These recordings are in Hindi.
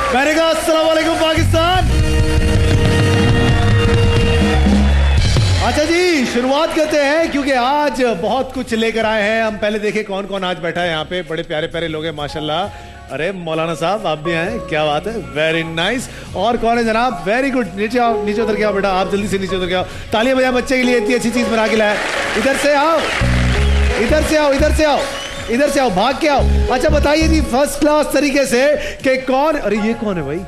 मैंने कहा अस्सलाम वालेकुम पाकिस्तान। अच्छा जी, शुरुआत करते हैं क्योंकि आज बहुत कुछ लेकर आए हैं हम। पहले देखें कौन कौन आज बैठा है यहाँ पे। बड़े प्यारे प्यारे लोग हैं माशाल्लाह। अरे मौलाना साहब आप भी आए, क्या बात है, वेरी नाइस। और कौन है जनाब? Very good. नीचे आओ, नीचे उतर के आओ बेटा, आप जल्दी से नीचे उतर के आओ। तालियां बजाओ बच्चे के लिए, इतनी अच्छी चीज बना के लाया। इधर से आओ, इधर से आओ, इधर से आओ, इधर से आओ, भाग के आओ। अच्छा बताइए जी फर्स्ट क्लास तरीके से कि कौन, अरे ये कौन है भाई?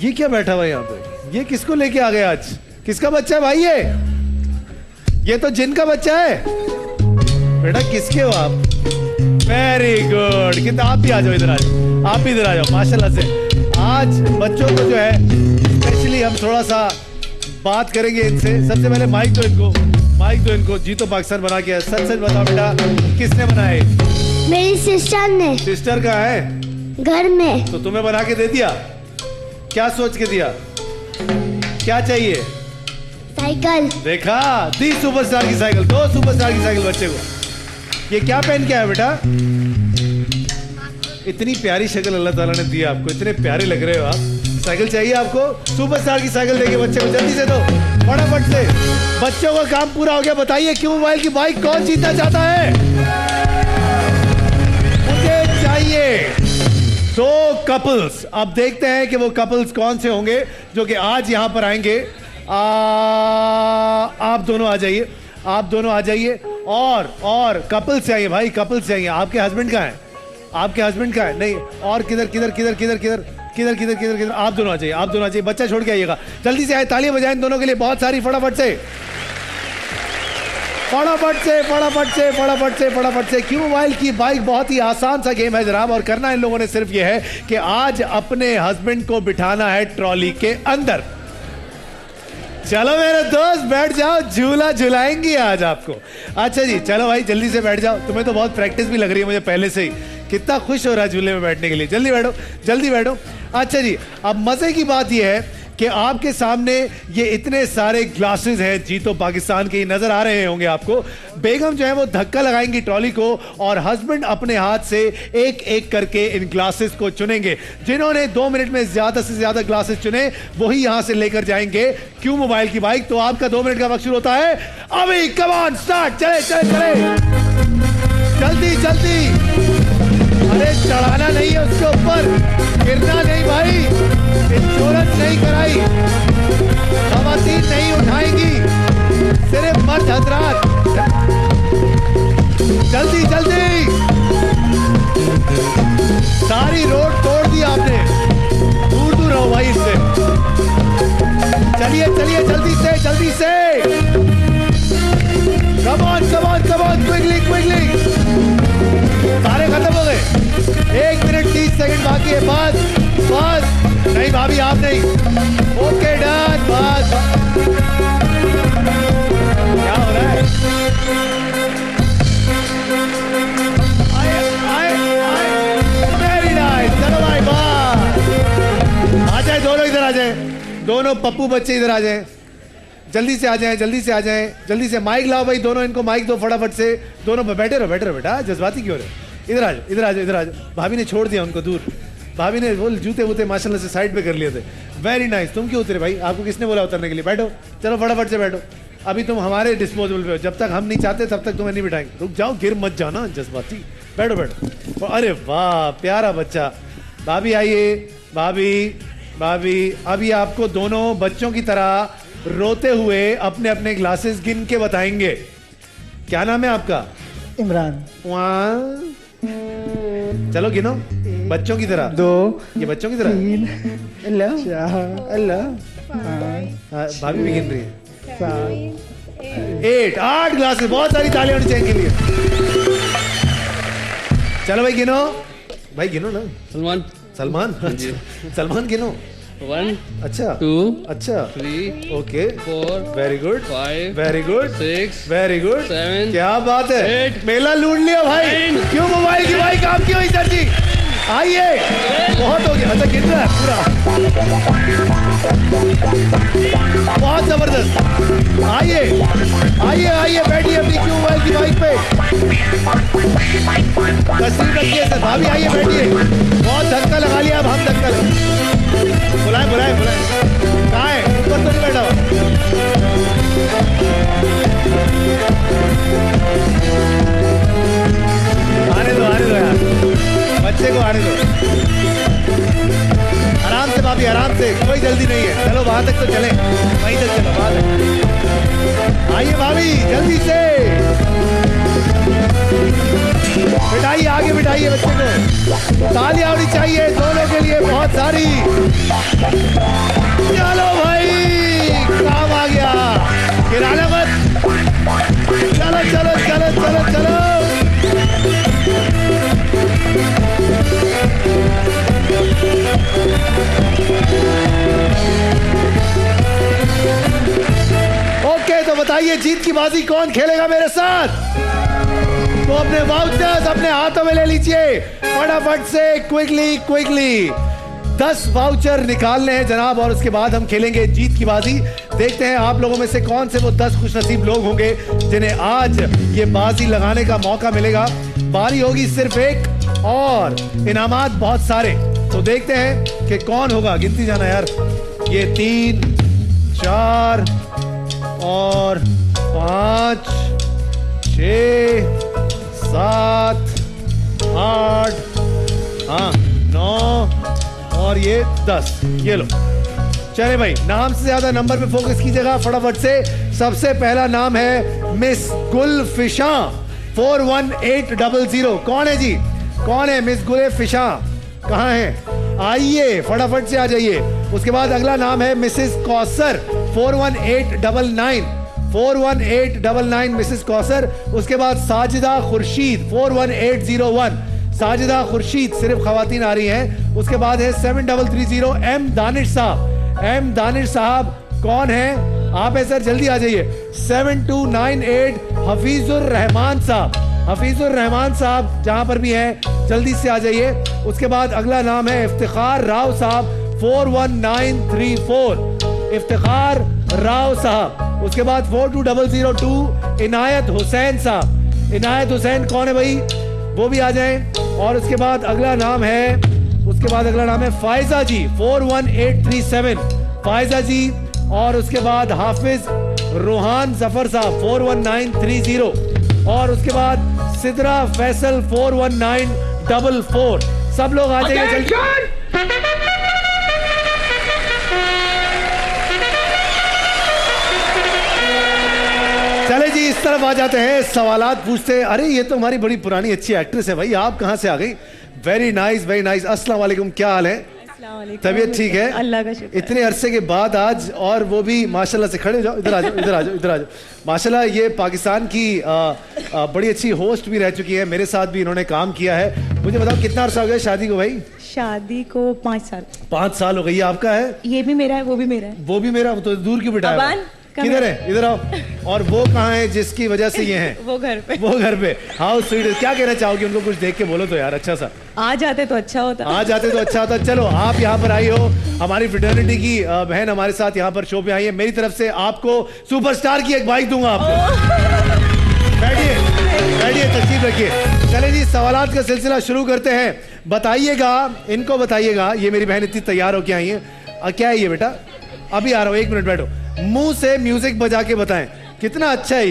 ये क्या बैठा हुआ है यहाँ पे? ये किसको लेके आ गए आज? किसका बच्चा है भाई? ये तो जिन का बच्चा है बेटा। किसके हो आप? Very good. कितना आप भी आ जाओ, इधर आ जाओ, आप भी इधर आ जाओ माशाल्लाह से। आज बच्चों को जो है स्पेशली हम थोड़ा सा बात करेंगे इनसे। सबसे पहले माइक दो इनको, माइक दो इनको। जीतो पाकिस्तान बना के सच सच बताओ बेटा, किसने बनाए? मेरी सिस्टर ने। सिस्टर कहाँ है? घर में। तो तुम्हें बना के दे दिया? क्या सोच के दिया? क्या चाहिए? साइकिल। देखा, दी सुपरस्टार की साइकिल, 2 सुपरस्टार की साइकिल बच्चे को। ये क्या पहन के आया बेटा? इतनी प्यारी शक्ल अल्लाह ताला ने दी आपको, इतने प्यारे लग रहे हो आप। साइकिल चाहिए आपको? सुपरस्टार की साइकिल देके बच्चे को जल्दी से दो, फटाफट से। बच्चों का काम पूरा हो गया। बताइए क्यों मोबाइल की बाइक कौन जीतना चाहता है? मुझे चाहिए 2 कपल्स। अब देखते हैं कि वो कपल्स कौन से होंगे जो कि आज यहां पर आएंगे। आप दोनों आ जाइए, आप दोनों आ जाइए। और कपल से आइए भाई, कपल से आइए। आपके हस्बैंड कहाँ है? आपके हस्बैंड कहाँ है? नहीं, और किधर किधर किधर किधर किधर किधर किधर किधर किधर? आप दोनों आ जाइए, आप दोनों आ जाइए। बच्चा छोड़ के आइएगा, जल्दी से आए। तालियां बजाएं इन दोनों के लिए बहुत सारी, फटाफट से फटाफट से फटाफट से फटाफट से फटाफट से। क्यों मोबाइल की बाइक बहुत ही आसान सा गेम है जनाब। और करना इन लोगों ने सिर्फ ये है कि आज अपने हस्बैंड को बिठाना है ट्रॉली के अंदर। चलो मेरे दोस्त बैठ जाओ, झूला झुलाएंगी आज आपको। अच्छा जी चलो भाई जल्दी से बैठ जाओ। तुम्हें तो बहुत प्रैक्टिस भी लग रही है मुझे पहले से ही। कितना खुश हो रहा है झूले में बैठने के लिए। जल्दी बैठो, जल्दी बैठो। अच्छा जी, अब मजे की बात यह है कि आपके सामने ये इतने सारे ग्लासेस हैं जीतो पाकिस्तान के, नजर आ रहे होंगे आपको। बेगम जो है वो धक्का लगाएंगी ट्रॉली को और हस्बैंड अपने हाथ से एक एक करके इन ग्लासेस को चुनेंगे। जिन्होंने 2 मिनट में ज्यादा से ज्यादा ग्लासेस चुने वही यहां से लेकर जाएंगे क्यों मोबाइल की बाइक। तो आपका 2 मिनट का वक्त शुरू होता है अभी। कम ऑन स्टार्ट, चले चले चले, जल्दी जल्दी। अरे चढ़ाना नहीं है उसके ऊपर, गिरना नहीं भाई, इंश्योरेंस नहीं कराई, खवातीन नहीं उठाएंगी, सिर्फ मर्द हजरात। जल्दी जल्दी, सारी रोड तोड़ दी आपने, दूर दूर रहो भाई इससे। चलिए चलिए जल्दी से जल्दी से। Come on come on come on, quickly quickly. सारे खत्म हो गए। 1 मिनट 30 सेकंड बाकी है। बस बस, नहीं भाभी आप नहीं। ओके डन, बस। क्या हो रहा है? आए आए आए, वेरी नाइस। चलो भाई बस, आ जाए दोनों, इधर आ जाए दोनों पप्पू बच्चे, इधर आ जाए, जल्दी से आ जाएं, जल्दी से आ जाएं, जल्दी से। माइक लाओ भाई दोनों, इनको माइक दो फटाफट से। दोनों बैठे रहो, बैठे रहो बेटा, जज्बाती क्यों रहे? इधर आ जाओ, इधर आ जाओ, इधर आ जाओ। भाभी ने छोड़ दिया उनको दूर। भाभी ने वो जूते वूते माशाल्लाह से साइड पे कर लिए थे। Very nice. तुम क्यों उतरे भाई? आपको किसने बोला उतरने के लिए? बैठो, चलो फटाफट से बैठो। अभी तुम हमारे डिस्पोजेबल पे हो, जब तक हम नहीं चाहते तब तक तुम्हें नहीं बिठाएंगे। रुक जाओ, गिर मत जाना, जज्बाती। बैठो बैठो। अरे वाह प्यारा बच्चा। भाभी आइए, भाभी भाभी। अभी आपको दोनों बच्चों की तरह रोते हुए अपने अपने ग्लासेस गिन के बताएंगे। क्या नाम है आपका? इमरान। वहाँ चलो गिनो बच्चों की तरह। 2, ये बच्चों की तरह। 3, अल्लाह 4, अल्लाह। 5, भाभी भी गिन रही है। 7, 8 ग्लासेस। बहुत सारी तालियां होनी चाहिए इनके लिए। चलो भाई गिनो, भाई गिनो ना। सलमान। सलमान, सलमान गिनो। 1 अच्छा 2 अच्छा 3 okay 4 very good 5 very good 6 very good 7 क्या बात है, 8 मेला लूट लिया भाई। 9 क्यों मोबाइल की बाइक आपकी हुई सर जी? आइए, बहुत हो गया। अच्छा गिर रहा है पूरा, बहुत जबरदस्त। आइए आइए आइए, बैठिए अपनी क्यों मोबाइल की बाइक पे। तस्वीर रखिए सर। भाभी आइए बैठिए, बहुत धक्का धक्का लगा लिया, अब हम धक्का बुलाए बुलाए बुलाए। कहाँ है? ऊपर तो नहीं बैठा हुआ? आने दो यार, बच्चे को आने दो। आराम से भाभी, आराम से, कोई जल्दी नहीं है। चलो वहां तक तो चले, वहीं तक चलो, वहां तक आइए भाभी, जल्दी से बिठाइए, आगे बिठाइए बच्चे को। तालियां होनी चाहिए दोनों के लिए, बहुत सारी। चलो भाई, काम आ गया, गिराना मत। चलो चलो चलो चलो चलो। ओके, तो बताइए जीत की बाजी कौन खेलेगा मेरे साथ? तो अपने वाउचर्स अपने हाथों में ले लीजिए फटाफट से, क्विकली 10 वाउचर निकालने हैं जनाब, और उसके बाद हम खेलेंगे जीत की बाजी। देखते हैं आप लोगों में से कौन से वो 10 खुशनसीब लोग होंगे जिन्हें आज ये बाजी लगाने का मौका मिलेगा। बारी होगी सिर्फ एक और इनामात बहुत सारे, तो देखते हैं कि कौन होगा। गिनती जाना यार, ये 3 4 और 5 6 7 8 हाँ 9 और ये 10। ये लो, चले भाई, नाम से ज्यादा नंबर पे फोकस कीजिएगा फटाफट से। सबसे पहला नाम है मिस गुलफिशा 41800। कौन है जी? कौन है मिस गुलफिशा? कहाँ है? आइए फटाफट से आ जाइए। उसके बाद अगला नाम है मिसेस कौसर 41899 मिसेस कौसर। उसके बाद साजिदा खुर्शीद 41801। साजिदा खुर्शीद, सिर्फ खवातीन आ रही हैं। उसके बाद है 7330 एम दानिश साहब। एम दानिश साहब कौन है? आप है सर, जल्दी आ जाइए। 7298 हफीजुर रहमान साहब। हफीजुर रहमान साहब जहां पर भी हैं जल्दी से आ जाइए। उसके बाद अगला नाम है इफ्तिखार राव साहब 41934। इफ्तिखार राव साहब। उसके बाद 42002 इनायत हुसैन साहब। इनायत हुसैन कौन है भाई? वो भी आ जाएं। और उसके बाद अगला नाम है फायजा जी 41837। फायजा जी। और उसके बाद हाफिज रूहान जफर साहब 41930। और उसके बाद सिदरा फैसल 41944। सब लोग आ जाइए जल्दी। चले जी, इस तरफ आ जाते हैं, सवालात पूछते हैं। अरे ये तो हमारी बड़ी पुरानी अच्छी एक्ट्रेस है भाई, आप कहाँ से आ गई? Very nice very nice. अस्सलाम वालेकुम, क्या हाल है? तबीयत ठीक है? अल्लाह का शुक्र। इतने अरसे के बाद आज, और वो भी माशाल्लाह से। खड़े हो जाओ, इधर आ जाओ, इधर आ जाओ, इधर आ जाओ। माशाल्लाह ये पाकिस्तान की बड़ी अच्छी होस्ट भी रह चुकी है, मेरे साथ भी इन्होंने काम किया है। मुझे बताओ कितना अरसा हो गया शादी को भाई? शादी को 5 साल। 5 साल हो गई। आपका है? ये भी मेरा है, वो भी मेरा है। वो भी मेरा, तो दूर क्यों बिठाया? अबान, किधर है? इधर आओ। और वो कहाँ है जिसकी वजह से ये हैं? वो घर पे। वो घर पे। House sweet. क्या कहना चाहोगे उनको? कुछ देख के बोलो तो यार, अच्छा सा। आ जाते तो अच्छा होता। आ जाते तो अच्छा होता। चलो, आप यहाँ पर आई हो, हमारी फ्रेटर्निटी की बहन हमारे साथ यहाँ पर शो पे आई है। मेरी तरफ से आपको सुपरस्टार की एक बाइक दूंगा आपको। बैठिए बैठिए, तशरीफ रखिए। चले जी, सवालात का सिलसिला शुरू करते हैं। बताइएगा, इनको बताइएगा, ये मेरी बहन इतनी तैयार होके आई है। क्या है ये बेटा? अभी आ रहा हूँ, 1 मिनट बैठो। मुंह से म्यूजिक बजा के बताएं कितना अच्छा है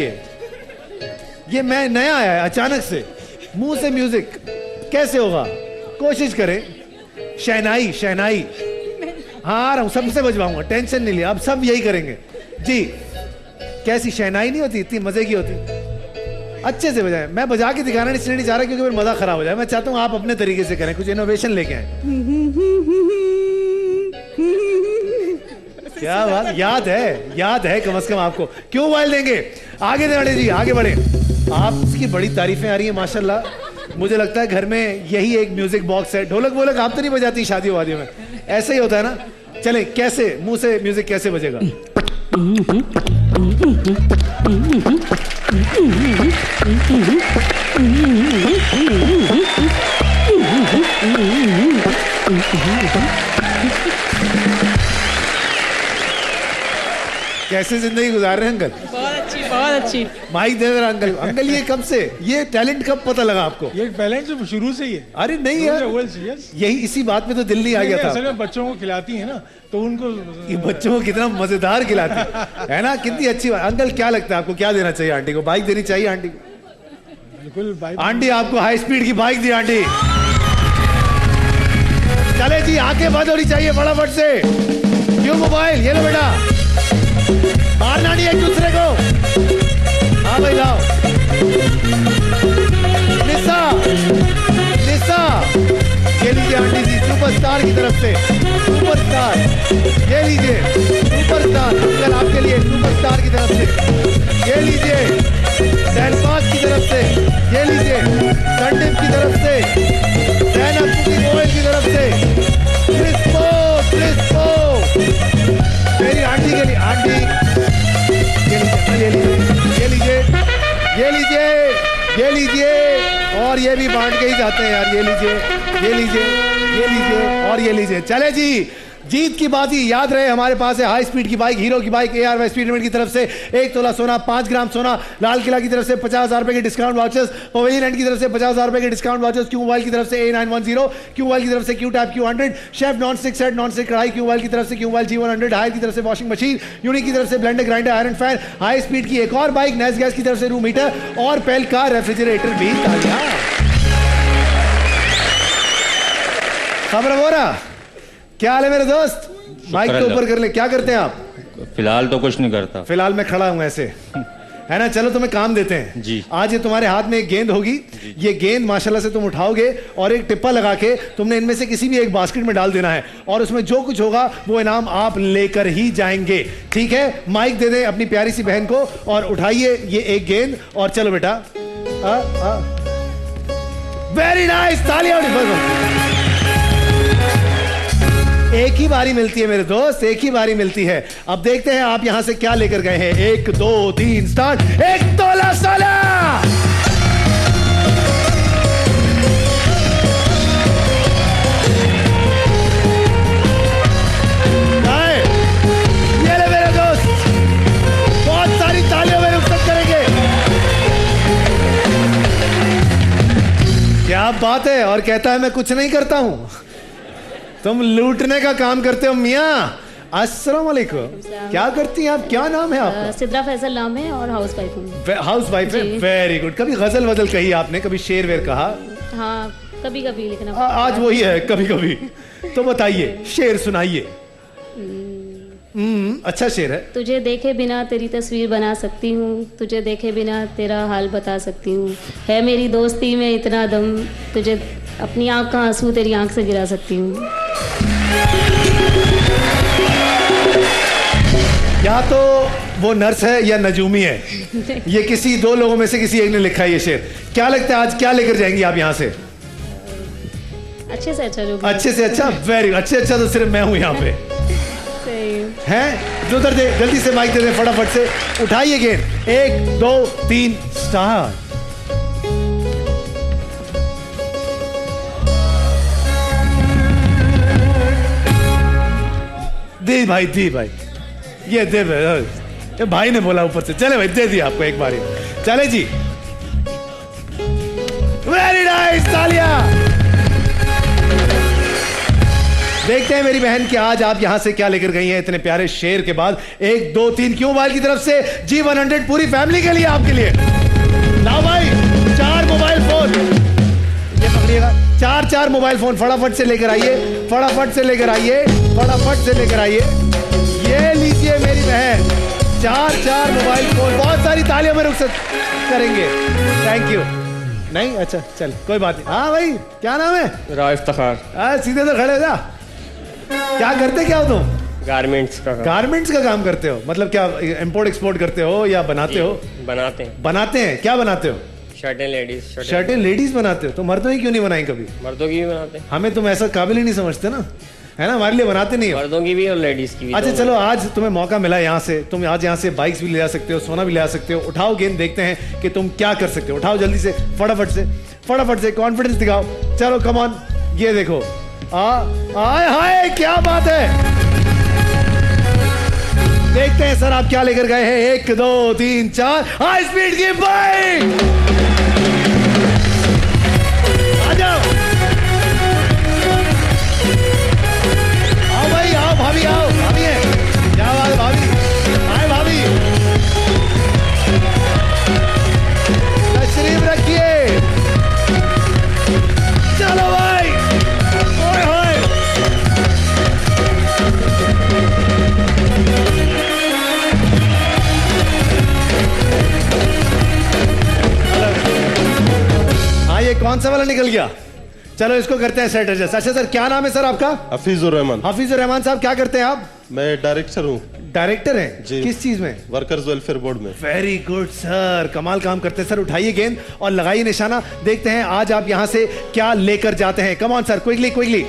ये मैं नया आया है अचानक से। मुंह से म्यूजिक कैसे होगा? कोशिश करें। शहनाई शहनाई। हाँ आ रहा हूं, सबसे बजवाऊंगा, टेंशन नहीं लिया। अब सब यही करेंगे जी। कैसी शहनाई नहीं होती, इतनी मजे की होती। अच्छे से बजाएं। मैं बजा के दिखाना इसलिए नहीं चाह रहा क्योंकि फिर मजा खराब हो जाए। मैं चाहता हूँ आप अपने तरीके से करें, कुछ इनोवेशन लेके आए। क्या बात, याद है कम से कम आपको। क्यों मोबाइल देंगे? आगे बढ़े जी, आगे बढ़े। आपकी बड़ी तारीफें आ रही है माशाल्लाह। मुझे लगता है घर में यही एक म्यूजिक बॉक्स है। ढोलक वोलक आप तो नहीं बजाती शादी वादियों में? ऐसे ही होता है ना। चले, कैसे मुंह से म्यूजिक कैसे बजेगा? कैसे जिंदगी गुजार रहे हैं अंकल? बहुत अच्छी, बहुत अच्छी। माइक दे रहा अंकल। अंकल ये कब से, ये टैलेंट कब पता लगा आपको? ये टैलेंट तो शुरू से ही है। अरे नहीं यार, यही इसी बात में तो दिल नहीं आ गया असल था। में बच्चों को खिलाती है ना, तो उनको ये बच्चों को कितना मजेदार खिलाते है ना, कितनी अच्छी बात। अंकल क्या लगता है आपको, क्या देना चाहिए आंटी को? बाइक देनी चाहिए आंटी को? बिल्कुल बाइक। आंटी आपको हाई स्पीड की बाइक दी आंटी। चले जी, आंखें बंद होनी चाहिए फटाफट से। क्यों मोबाइल, ये लो बेटा, मारना नहीं एक दूसरे को। हाँ भाई लाओ। निशा, निशा, ये लीजिए आंटी जी, सुपरस्टार की तरफ से, सुपरस्टार। ये लीजिए सुपरस्टार, अंकल आपके लिए सुपरस्टार की तरफ से। ये लीजिए सैनपास की तरफ से। ये लीजिए संदीप की तरफ से, जैनब कुकिंग ऑयल की तरफ से, क्रिस्पो, क्रिस्पो मेरी आंटी के लिए। आंटी ये लीजिए, ये लीजिए, ये लीजिए, ये लीजिए, और ये भी बांट के ही जाते हैं यार। ये लीजिए, ये लीजिए, ये लीजिए, और ये लीजिए। चले जी, जीत की बाजी याद रहे, हमारे पास है हाई स्पीड की बाइक, हीरो की bike, AR Y speed limit की तरफ से 1 तोला सोना, 5 ग्राम सोना, लाल किला की तरफ से 50,000 रुपए के डिस्काउंट वाउचर्स, पवेलियन एंड की तरफ से 50,000 रुपए के डिस्काउंट वाउचर्स, क्यू मोबाइल की तरफ से A910, क्यू मोबाइल की तरफ से Q tap Q100, chef non stick set non stick कढ़ाई, क्यू मोबाइल की तरफ से क्यू मोबाइल G100, हायर की तरफ से वॉशिंग मशीन, यूनिक की तरफ से blender grinder iron fan, high speed की एक और बाइक, नेस गैस की तरफ से रूम हीटर, और पेल का रेफ्रिजरेटर भी। खबर हो रहा, क्या हाल है मेरे दोस्त? माइक के ऊपर कर ले। क्या करते हैं आप? फिलहाल तो कुछ नहीं करता। फिलहाल मैं खड़ा हूं ऐसे, है ना। चलो तुम्हें काम देते हैं जी। आज ये तुम्हारे हाथ में एक गेंद होगी। ये गेंद माशाल्लाह से तुम उठाओगे और एक टिप्पा लगा के तुमने इनमें से किसी भी एक बास्केट में डाल देना है, और उसमें जो कुछ होगा वो इनाम आप लेकर ही जाएंगे, ठीक है? माइक दे दें अपनी प्यारी सी बहन को और उठाइए ये एक गेंद, और चलो बेटा। वेरी नाइस, तालियां। एक ही बारी मिलती है मेरे दोस्त, एक ही बारी मिलती है। अब देखते हैं आप यहां से क्या लेकर गए हैं। 1 2 3 स्टार्ट। 1 तोला सोना, ये ले मेरे दोस्त, बहुत सारी तालियों में रुखसत करेंगे। क्या बात है। और कहता है मैं कुछ नहीं करता हूं, तुम लूटने का काम करते हो मियाँ। अस्सलाम वालेकुम, क्या करती हैं आप? क्या नाम है आपका? सिद्रा फैसल नाम है और हाउस वाइफ हूँ। हाउस वाइफ है, वेरी गुड। कभी गजल वजल कही आपने, कभी शेर वेर कहा? हाँ कभी कभी, लेकिन आज वही है कभी कभी। तो बताइए, शेर सुनाइए। अच्छा शेर है। तुझे देखे बिना तेरी तस्वीर बना सकती हूँ, तुझे देखे बिना तेरा हाल बता सकती हूँ, है मेरी दोस्ती में इतना दम, तुझे अपनी आँख का आंसू तेरी आँख से गिरा सकती हूँ। या तो वो नर्स है या नजूमी है, ये किसी दो लोगों में से किसी एक ने लिखा है ये शेर। क्या लगता है आज क्या लेकर जाएंगी आप यहाँ से? अच्छे से अच्छा जो अच्छे से अच्छा, वेरी अच्छे अच्छा तो सिर्फ मैं हूँ यहाँ पे, हैं? उधर दे, जल्दी से माइक दे दे, फटाफट से उठाइए गेंद। 1 2 3 स्टार्ट। दे भाई, दे भाई, ये दे भाई, भाई ने बोला ऊपर से। चले भाई, दे दिया आपको एक बारी। चले जी, वेरी नाइस, तालियां। देखते हैं मेरी बहन कि आज आप यहां से क्या लेकर गई हैं इतने प्यारे शेर के बाद। 1 2 3 क्यों मोबाइल की तरफ से G100 पूरी फैमिली के लिए, आपके लिए। लाओ भाई, 4 मोबाइल फोन, ये पकड़िएगा। 4 मोबाइल फोन फटाफट से लेकर आइए, फटाफट से लेकर आइए, फटाफट से लेकर आइए। ये लीजिए मेरी बहन, 4 मोबाइल फोन। बहुत सारी तालियों में रुखसत करेंगे। Thank you. नहीं, अच्छा चल कोई बात नहीं। हाँ भाई, क्या नाम है? राव इफ्तिखार। सीधे तो खड़े जा। क्या करते क्या हो तुम? गारमेंट्स का काम। गारमेंट्स का काम करते हो? मतलब क्या इंपोर्ट एक्सपोर्ट करते हो या बनाते हो? बनाते हैं। बनाते हैं, क्या बनाते हो? शर्टें लेडीज। शर्टें लेडीज बनाते हो? तो मर्दों ही क्यों नहीं बनाई कभी? मर्दों की भी बनाते हैं। हमें तुम ऐसा काबिल ही नहीं समझते ना, है ना? हमारे लिए बनाते नहीं हो। मर्दों की भी और लेडीज की भी। अच्छा चलो, आज तुम्हें मौका मिला यहाँ से, तुम आज यहाँ से बाइक्स भी ले आ सकते हो, सोना भी ले आ सकते हो। उठाओ गेंद, देखते हैं कि तुम क्या कर सकते हो। उठाओ जल्दी से, फटाफट से, फटाफट से, कॉन्फिडेंस दिखाओ। चलो कम ऑन, ये देखो। आय हाय, क्या बात है। देखते हैं सर आप क्या लेकर गए हैं। 1 2 3 4 हाई स्पीड की बाइक। आ जाओ, आओ भाई, आओ भाभी, आओ भाभी है, क्या बात है भाभी, आए भाभी, तशरीफ रखिए। चलो भाई, ओए होए। हाँ, ये कौन सा वाला निकल गया? चलो इसको करते हैं सेट एडजस्ट। अच्छा सर, क्या नाम है सर आपका? हफीजुर रहमान। हफीजुर रहमान साहब, क्या करते हैं आप? मैं डायरेक्टर हूँ। डायरेक्टर हैं जी। किस चीज में? वर्कर्स वेलफेयर बोर्ड में। वेरी गुड सर, कमाल काम करते हैं सर। उठाइए गेंद और लगाइए निशाना। देखते हैं आज आप यहां से क्या लेकर जाते हैं। Come on sir, quickly quickly,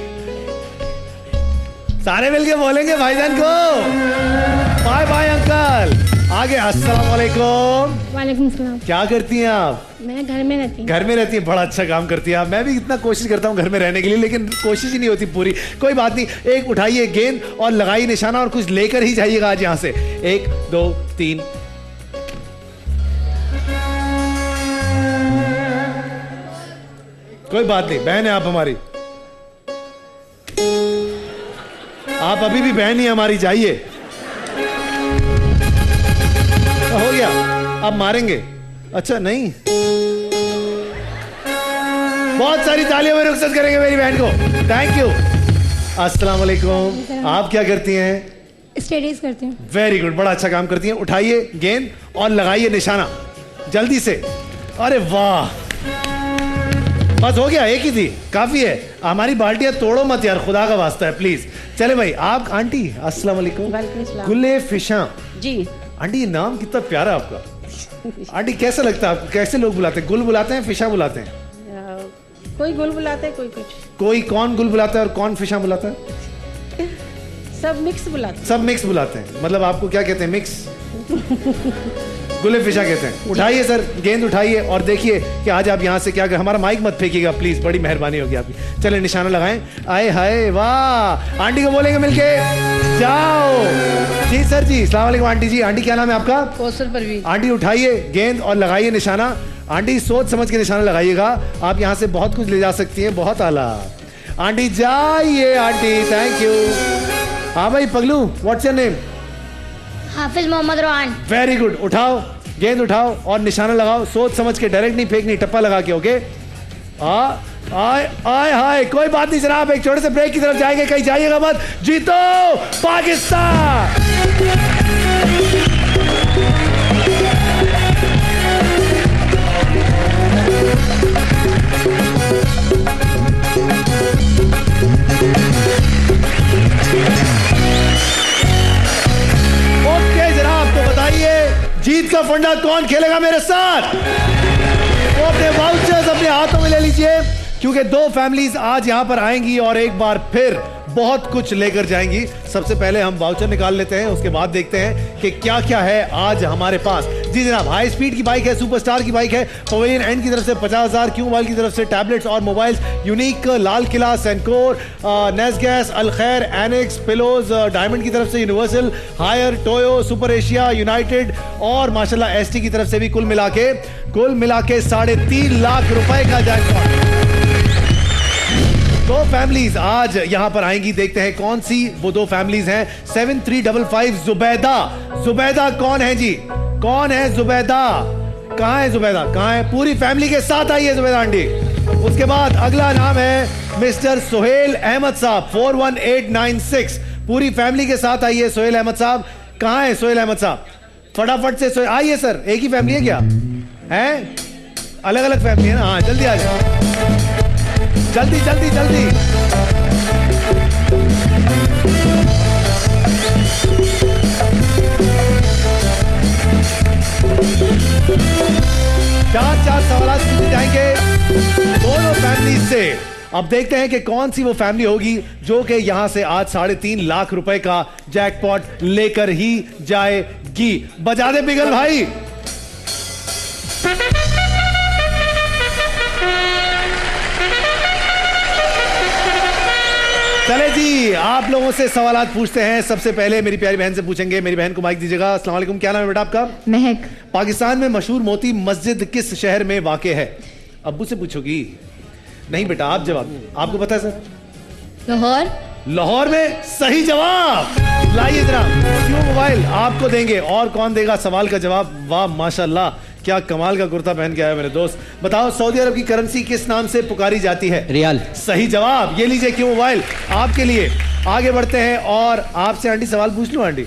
सारे मिलके बोलेंगे भाईजान को बाय बाय अंकल। आगे, अस्सलाम वालेकुम। वालेकुम सलाम। क्या करती हैं आप? मैं घर में रहती हूँ। घर में रहती है, बड़ा अच्छा काम करती है आप। मैं भी इतना कोशिश करता हूँ घर में रहने के लिए, लेकिन कोशिश ही नहीं होती पूरी। कोई बात नहीं, एक उठाइए गेंद और लगाइए निशाना और कुछ लेकर ही जाइएगा आज यहाँ से। 1 2 3। कोई बात नहीं, बहन है आप हमारी, आप अभी भी बहन ही हमारी। जाइए, हो गया, अब मारेंगे। अच्छा नहीं, बहुत सारी तालियों में रुखसत करेंगे मेरी बहन को। Thank you. अस्सलाम वालेकुम। आप क्या करती हैं? स्टडीज करती हूँ। वेरी गुड, बड़ा अच्छा काम करती हैं। उठाइए गेंद और लगाइए निशाना जल्दी से। अरे वाह, बस हो गया, एक ही थी, काफी है। हमारी बाल्टियां तोड़ो मत यार, खुदा का वास्ता है प्लीज। चले भाई, आप आंटी अस्सलाम वालेकुम। वालेकुम सलाम। गुले फिशा जी। आंटी, ये नाम कितना प्यारा आपका। आंटी कैसा लगता है आपको? कैसे लोग बुलाते हैं? गुल बुलाते हैं, फिशा बुलाते हैं? कोई गुल बुलाते हैं, कोई कुछ। कोई कौन गुल बुलाता है और कौन फिशा बुलाता है? सब मिक्स बुलाते हैं। सब मिक्स बुलाते हैं। मतलब आपको क्या कहते हैं? मिक्स गुले फिशा कहते हैं। उठाइए सर, गेंद उठाइए और देखिए कि आज आप यहाँ से क्या कर। हमारा माइक मत फेंकिएगा प्लीज, बड़ी मेहरबानी होगी आपकी। चले निशाना लगाएं। आए हाय वाह, आंटी को बोलेंगे मिलके जाओ। जी सर जी, अस्सलाम वालेकुम आंटी जी। आंटी क्या नाम है आपका? कौसर परवीन। आंटी उठाइए गेंद और लगाइए निशाना। आंटी सोच समझ के निशाना लगाइएगा, आप यहाँ से बहुत कुछ ले जा सकती हैं। बहुत आला आंटी, जाइए आंटी, थैंक यू। हाँ भाई पगलू, what's your name? Hafiz Mohammad Rohan. Very good. उठाओ गेंद, उठाओ और निशाना लगाओ, सोच समझ के, डायरेक्ट नहीं फेंकनी, टप्पा लगा के। ओके, आए आए हाय, कोई बात नहीं जनाब, एक छोटे से ब्रेक की तरफ जाएंगे, कहीं जाइएगा मत। जीतो पाकिस्तान। ओके जनाब, तो बताइए जीत का फंडा कौन खेलेगा मेरे साथ? वो अपने वाउचर्स अपने हाथों में ले लीजिए, क्योंकि 2 फैमिलीज आज यहां पर आएंगी और एक बार फिर बहुत कुछ लेकर जाएंगी। सबसे पहले हम वाउचर निकाल लेते हैं, उसके बाद देखते हैं कि क्या क्या है आज हमारे पास। जी जनाब, हाई स्पीड की बाइक है, सुपरस्टार की बाइक है, पवेलियन एंड की तरफ से 50,000, क्यू मोबाइल की तरफ से टैबलेट्स और mobiles, unique, Lal Qila, Sencor, नेस गैस, अलखैर, एनेक्स, पिलोज, डायमंड की तरफ से universal, Haier, Toyo, super Asia, United और माशाल्लाह एसटी की तरफ से भी कुल मिला के 3.5 लाख रुपए का जैकपॉट। 2 फैमिलीज आज यहां पर आएंगी, देखते हैं कौन सी वो 2 फैमिलीज हैं। 7355 जुबैदा। जुबैदा कौन है जी? कौन है जुबैदा? कहां है जुबैदा? कहां है? पूरी फैमिली के साथ आइए जुबैदा आंटी। उसके बाद अगला नाम है मिस्टर सोहेल अहमद साहब, 41896। पूरी फैमिली के साथ आइए सोहेल अहमद साहब। कहां है सोहेल अहमद साहब? फटाफट से आइए सर। एक ही फैमिली है क्या? है अलग अलग फैमिली है ना? हाँ जल्दी आ जाओ, जल्दी जल्दी जल्दी। चार सवाल पूछे जाएंगे दोनों फैमिली से। अब देखते हैं कि कौन सी वो फैमिली होगी जो कि यहां से आज 3.5 लाख रुपए का जैकपॉट लेकर ही जाएगी। बजा दे बिगल भाई। चले जी, आप लोगों से सवालात पूछते हैं। सबसे पहले मेरी प्यारी बहन से पूछेंगे। मेरी बहन को माइक दीजिएगा। अस्सलाम वालेकुम, क्या नाम है बेटा आपका? महक। पाकिस्तान में मशहूर मोती मस्जिद किस शहर में वाक़ है? अब्बू से पूछोगी? नहीं बेटा, आप जवाब। आपको पता है सर? लाहौर। लाहौर में सही जवाब। लाइए जरा क्यों मोबाइल आपको देंगे। और कौन देगा सवाल का जवाब? वाह माशाल्लाह, क्या कमाल का कुर्ता पहन के आया मेरे दोस्त। बताओ, सऊदी अरब की करेंसी किस नाम से पुकारी जाती है? रियाल। सही जवाब। ये लीजिए क्यों मोबाइल आपके लिए। आगे बढ़ते हैं और आपसे आंटी सवाल पूछ लूं? आंटी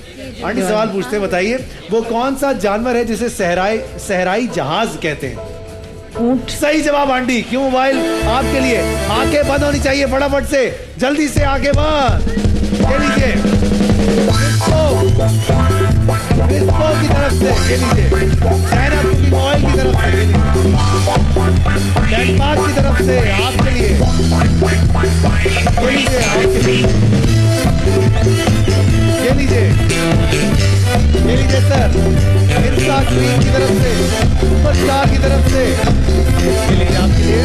सवाल पूछते हैं, बताइए वो कौन सा जानवर है जिसे सहराई जहाज कहते हैं? ऊंट। सही जवाब आंटी। क्यों मोबाइल आपके लिए। आंखें बंद होनी चाहिए फटाफट से, जल्दी से आंखें बंद। ये लीजिए विस्पो की तरफ से, ये लीजिए चाइना कुकिंग ऑयल की तरफ से, ये लीजिए डेनमार्क की तरफ से आपके लिए, ये लीजिए आपके लिए, ये लीजिए, ये लीजिए सर इंस्टा क्रीम की तरफ से, सुपरस्टार की तरफ से, ये लीजिए आपके लिए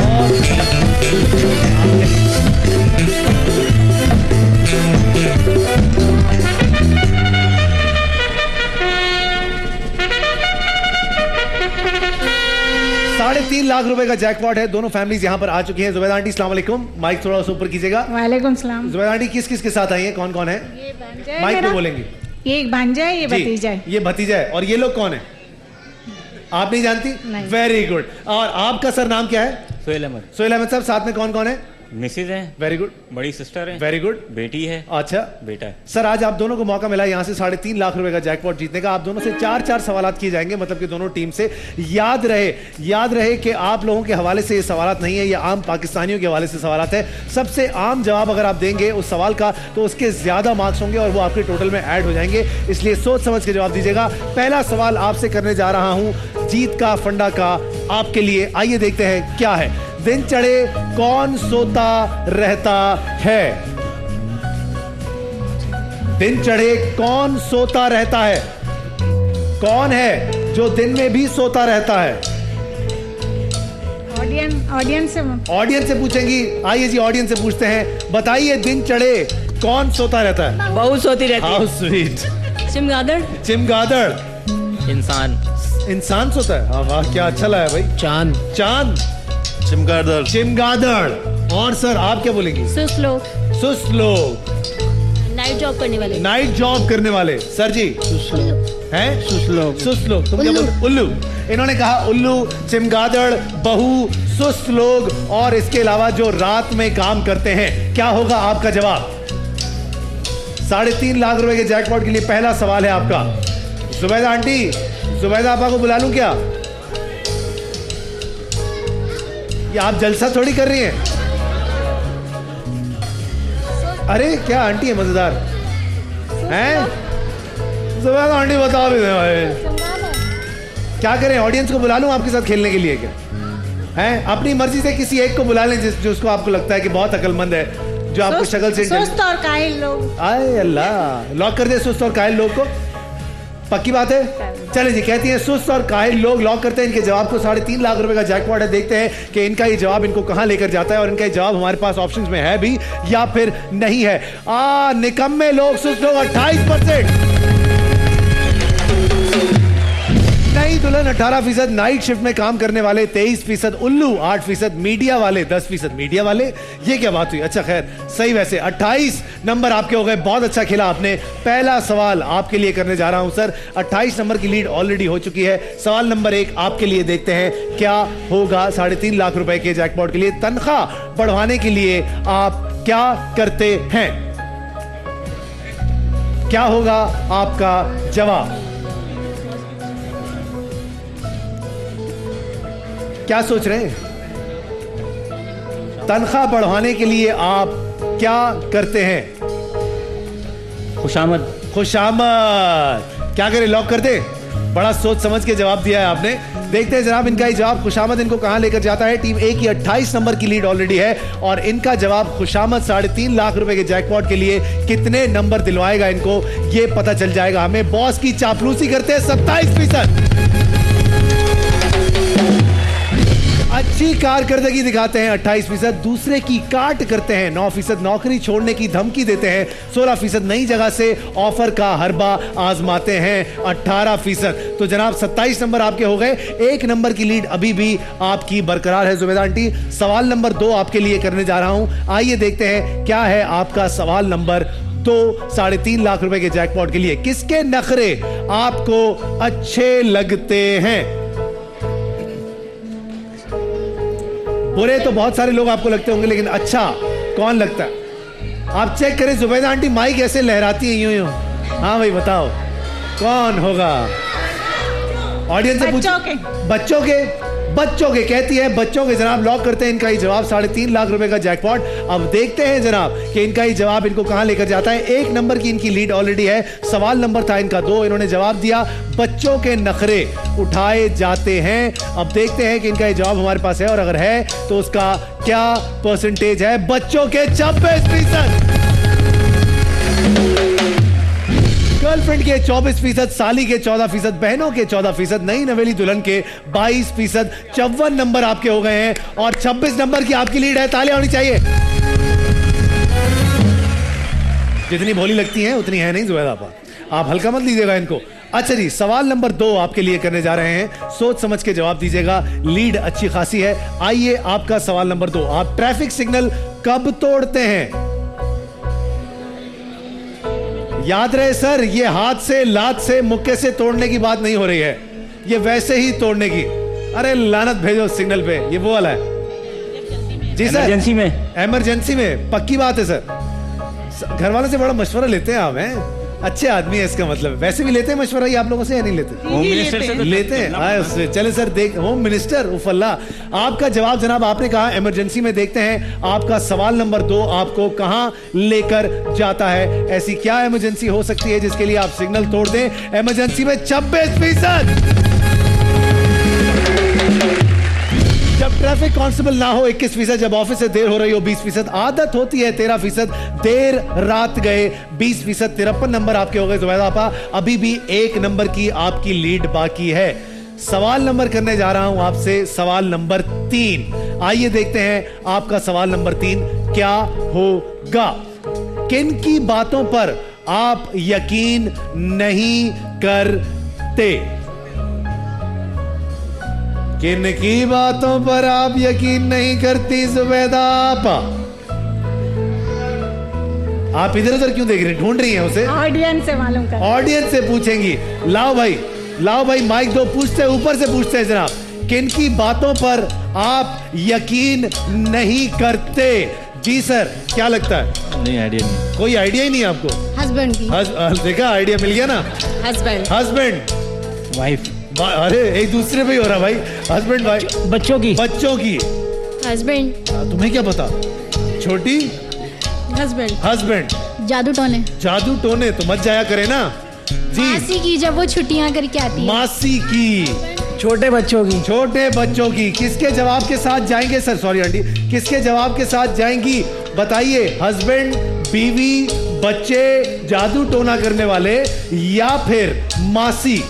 और आपके लिए। $3.5 लाख रुपए का जैकपॉट है। दोनों फैमिलीज यहाँ पर आ चुकी हैं। जुबैदा आंटी अस्सलाम वालेकुम, माइक थोड़ा सा ऊपर कीजिएगा। वालेकुम सलाम। जुबैदा आंटी किस किस के साथ आई है? कौन कौन है? ये भांजा है माइक पे मेरा। बोलेंगे। ये एक भांजा है, ये जी, भतीजा है। ये भतीजा है। और ये लोग कौन है? आप नहीं जानती? नहीं। Very good. और आपका सर नाम क्या है? सोहेल अहमद। सोहेल अहमद साहब, साथ में कौन कौन है? मिसेज है, वेरी गुड, बड़ी सिस्टर है, वेरी गुड, बेटी है, अच्छा बेटा है। सर आज आप दोनों को मौका मिला यहाँ से $3.5 लाख रुपए का जैकपॉट जीतने का। आप दोनों से 4 सवालात किए जाएंगे, मतलब कि दोनों टीम से। याद रहे कि आप लोगों के हवाले से ये सवालात नहीं है, ये आम पाकिस्तानियों के हवाले से सवालात है। सबसे आम जवाब अगर आप देंगे उस सवाल का तो उसके ज्यादा मार्क्स होंगे और वो आपके टोटल में ऐड हो जाएंगे, इसलिए सोच समझ के जवाब दीजिएगा। पहला सवाल आपसे करने जा रहा हूं जीत का फंडा का आपके लिए। आइए देखते हैं क्या है। दिन चढ़े कौन सोता रहता है? दिन चढ़े कौन सोता रहता है? कौन है जो दिन में भी सोता रहता है? ऑडियंस से पूछेंगी। आइए जी ऑडियंस से पूछते हैं, बताइए दिन चढ़े कौन सोता रहता है? बहू सोती रहती हाउ स्वीट। चमगादड़। चिमगादड़। इंसान सोता है? हाँ वाह, क्या अच्छा लगा भाई। चांद। चमगादड़। चिमगादड़। और सर आप क्या बोलेंगी? सुस्त लोग। नाइट जॉब करने वाले। नाइट जॉब करने वाले। सर जी? हैं? सुस्त लोग। तुम क्या बोलते? उल्लू। इन्होंने कहा उल्लू, चिमगादड़, बहू, सुस्त लोग और इसके अलावा जो रात में काम करते हैं। क्या होगा आपका जवाब? $3.5 लाख रुपए के जैकपॉट के लिए पहला सवाल है आपका। जुबैदा आंटी, जुबैदा आपा को बुला लूं क्या? ये आप जलसा थोड़ी कर रही हैं। अरे क्या आंटी है मजेदार हैं? जुबैदा आंटी बताओ भी भाई, क्या करें? ऑडियंस को बुला लूं आपके साथ खेलने के लिए क्या? हैं? अपनी मर्जी से किसी एक को बुला लें जिसको आपको लगता है कि बहुत अकलमंद है, जो आपको शक्ल से सुस्त और काहिल लोग। आए अल्लाह, लॉक कर दे सुस्त और काहिल लोग को। पक्की बात है? चले जी, कहती हैं सुस्त और काहिल लोग, लॉक करते हैं इनके जवाब को। $3.5 लाख रुपए का जैकपॉट है। देखते हैं कि इनका ये जवाब इनको कहां लेकर जाता है और इनका ये जवाब हमारे पास ऑप्शंस में है भी या फिर नहीं है। निकम्मे लोग, सुस्त लोग 28%। नई दुल्हन 18%, नाइट शिफ्ट में काम करने वाले 23%, उल्लू 8%, मीडिया वाले 10%। मीडिया वाले, ये क्या बात हुई? अच्छा खैर, सही। वैसे 28 नंबर आपके हो गए। बहुत अच्छा खेला आपने। पहला सवाल आपके लिए करने जा रहा हूं सर। 28 नंबर की लीड ऑलरेडी हो चुकी है। सवाल नंबर 1 आपके लिए, देखते हैं क्या होगा $3.5 लाख रुपए के जैकपॉट के लिए। तनख्वाह बढ़वाने के लिए आप क्या करते हैं? क्या होगा आपका जवाब? क्या सोच रहे हैं? तनख्वाह बढ़ाने के लिए आप क्या करते हैं? खुशामद। क्या करें, लॉक कर दे? बड़ा सोच समझ के जवाब दिया है आपने। देखते हैं जनाब इनका ही जवाब। खुशामद इनको कहां लेकर जाता है? टीम ए की 28 नंबर की लीड ऑलरेडी है और इनका जवाब खुशामद $3.5 लाख रुपए के जैकपॉट के लिए कितने नंबर दिलवाएगा इनको, ये पता चल जाएगा हमें। बॉस की चापलूसी करते हैं 27%। अच्छी कारकर्दगी दिखाते हैं 28%, दूसरे की काट करते हैं 9%, नौकरी छोड़ने की धमकी देते हैं 16%, नई जगह से ऑफर का हरबा आजमाते हैं 18%। तो जनाब 27 नंबर आपके हो गए, 1 नंबर की लीड अभी भी आपकी बरकरार है जुबैदा आंटी। सवाल नंबर 2 आपके लिए करने जा रहा हूं, आइए देखते हैं क्या है आपका सवाल नंबर 2 3.5 लाख रुपए के जैकपॉट के लिए। किसके नखरे आपको अच्छे लगते हैं? बुरे तो बहुत सारे लोग आपको लगते होंगे, लेकिन अच्छा कौन लगता है? आप चेक करें जुबैदा आंटी, माइक ऐसे लहराती है यूं यूं। हाँ भाई बताओ कौन होगा? ऑडियंस से पूछो। बच्चों के कहती है बच्चों के। जनाब लॉक करते हैं इनका ही जवाब, 3.5 लाख रुपए का जैकपॉट। अब देखते हैं जनाब कि इनका ही जवाब इनको कहां लेकर जाता है। 1 नंबर की इनकी लीड ऑलरेडी है। सवाल नंबर था इनका 2, इन्होंने जवाब दिया बच्चों के नखरे उठाए जाते हैं। अब देखते हैं कि इनका ये जवाब हमारे पास है, और अगर है तो उसका क्या परसेंटेज है? बच्चों के 26%, गर्लफ्रेंड के 24%, साली के 14%, बहनों के 14%, नई नवेली दुल्हन के 22%। 54 नंबर आपके हो गए हैं और 26 नंबर की आपकी लीड है। तालियां होनी चाहिए। जितनी भोली लगती हैं उतनी है नहीं जुबैदा आपा, आप हल्का मत लीजिएगा इनको। अच्छा जी, सवाल नंबर 2 आपके लिए करने जा रहे हैं, सोच समझ के जवाब दीजिएगा, लीड अच्छी खासी है। आइए आपका सवाल नंबर 2, आप ट्रैफिक सिग्नल कब तोड़ते हैं? याद रहे सर, ये हाथ से, लात से, मुक्के से तोड़ने की बात नहीं हो रही है, ये वैसे ही तोड़ने की। अरे लानत भेजो सिग्नल पे, ये वो वाला है जी सर। इमरजेंसी में पक्की बात है सर। घर वालों से बड़ा मशवरा लेते हैं आप, हैं अच्छे आदमी है इसका मतलब। वैसे भी लेते हैं मशवरा ही आप लोगों से या नहीं लेते? होम मिनिस्टर से लेते हैं। चले सर, देख होम मिनिस्टर उफल्ला। आपका जवाब जनाब आपने कहा इमरजेंसी में। देखते हैं आपका सवाल नंबर 2 आपको कहां लेकर जाता है। ऐसी क्या इमरजेंसी हो सकती है जिसके लिए आप सिग्नल तोड़ दें? इमरजेंसी में 26%। जब ट्रैफिक कांस्टेबल ना हो 21%, जब ऑफिस से देर हो रही हो 20%, आदत होती है 13%, देर रात गए 20%। 53 नंबर आपके हो गए जुबैदा आपा। अभी भी 1 नंबर की आपकी लीड बाकी है। सवाल नंबर करने जा रहा हूं आपसे, सवाल नंबर 3। आइए देखते हैं आपका सवाल नंबर 3 क्या होगा। किन की बातों पर आप यकीन नहीं करते? किन की बातों पर आप यकीन नहीं करती जुबैदा आपा? आप इधर उधर क्यों देख रही हैं? ढूंढ रही हैं उसे? ऑडियंस से मालूम कर। ऑडियंस से पूछेंगी। लाओ भाई माइक दो। पूछते ऊपर से पूछते हैं जनाब, किन की बातों पर आप यकीन नहीं करते? जी सर, क्या लगता है? नहीं, आइडिया नहीं। कोई आइडिया ही नहीं आपको? हस्बैंड की। देखा, आइडिया मिल गया ना। हस्बैंड, वाइफ, अरे एक दूसरे पे ही हो रहा भाई। हस्बैंड वाइफ, बच्चों की हस्बैंड, तुम्हें क्या पता? छोटी हस्बैंड, जादू टोने तो मत जाया करे ना जी। मासी की, जब वो छुट्टियां करके आती है। मासी की, छोटे बच्चों की। किसके जवाब के साथ जाएंगे सर? सॉरी आंटी, किसके जवाब के साथ जाएंगी बताइए? हस्बैंड, बीवी, बच्चे, जादू टोना करने वाले, या फिर मासी?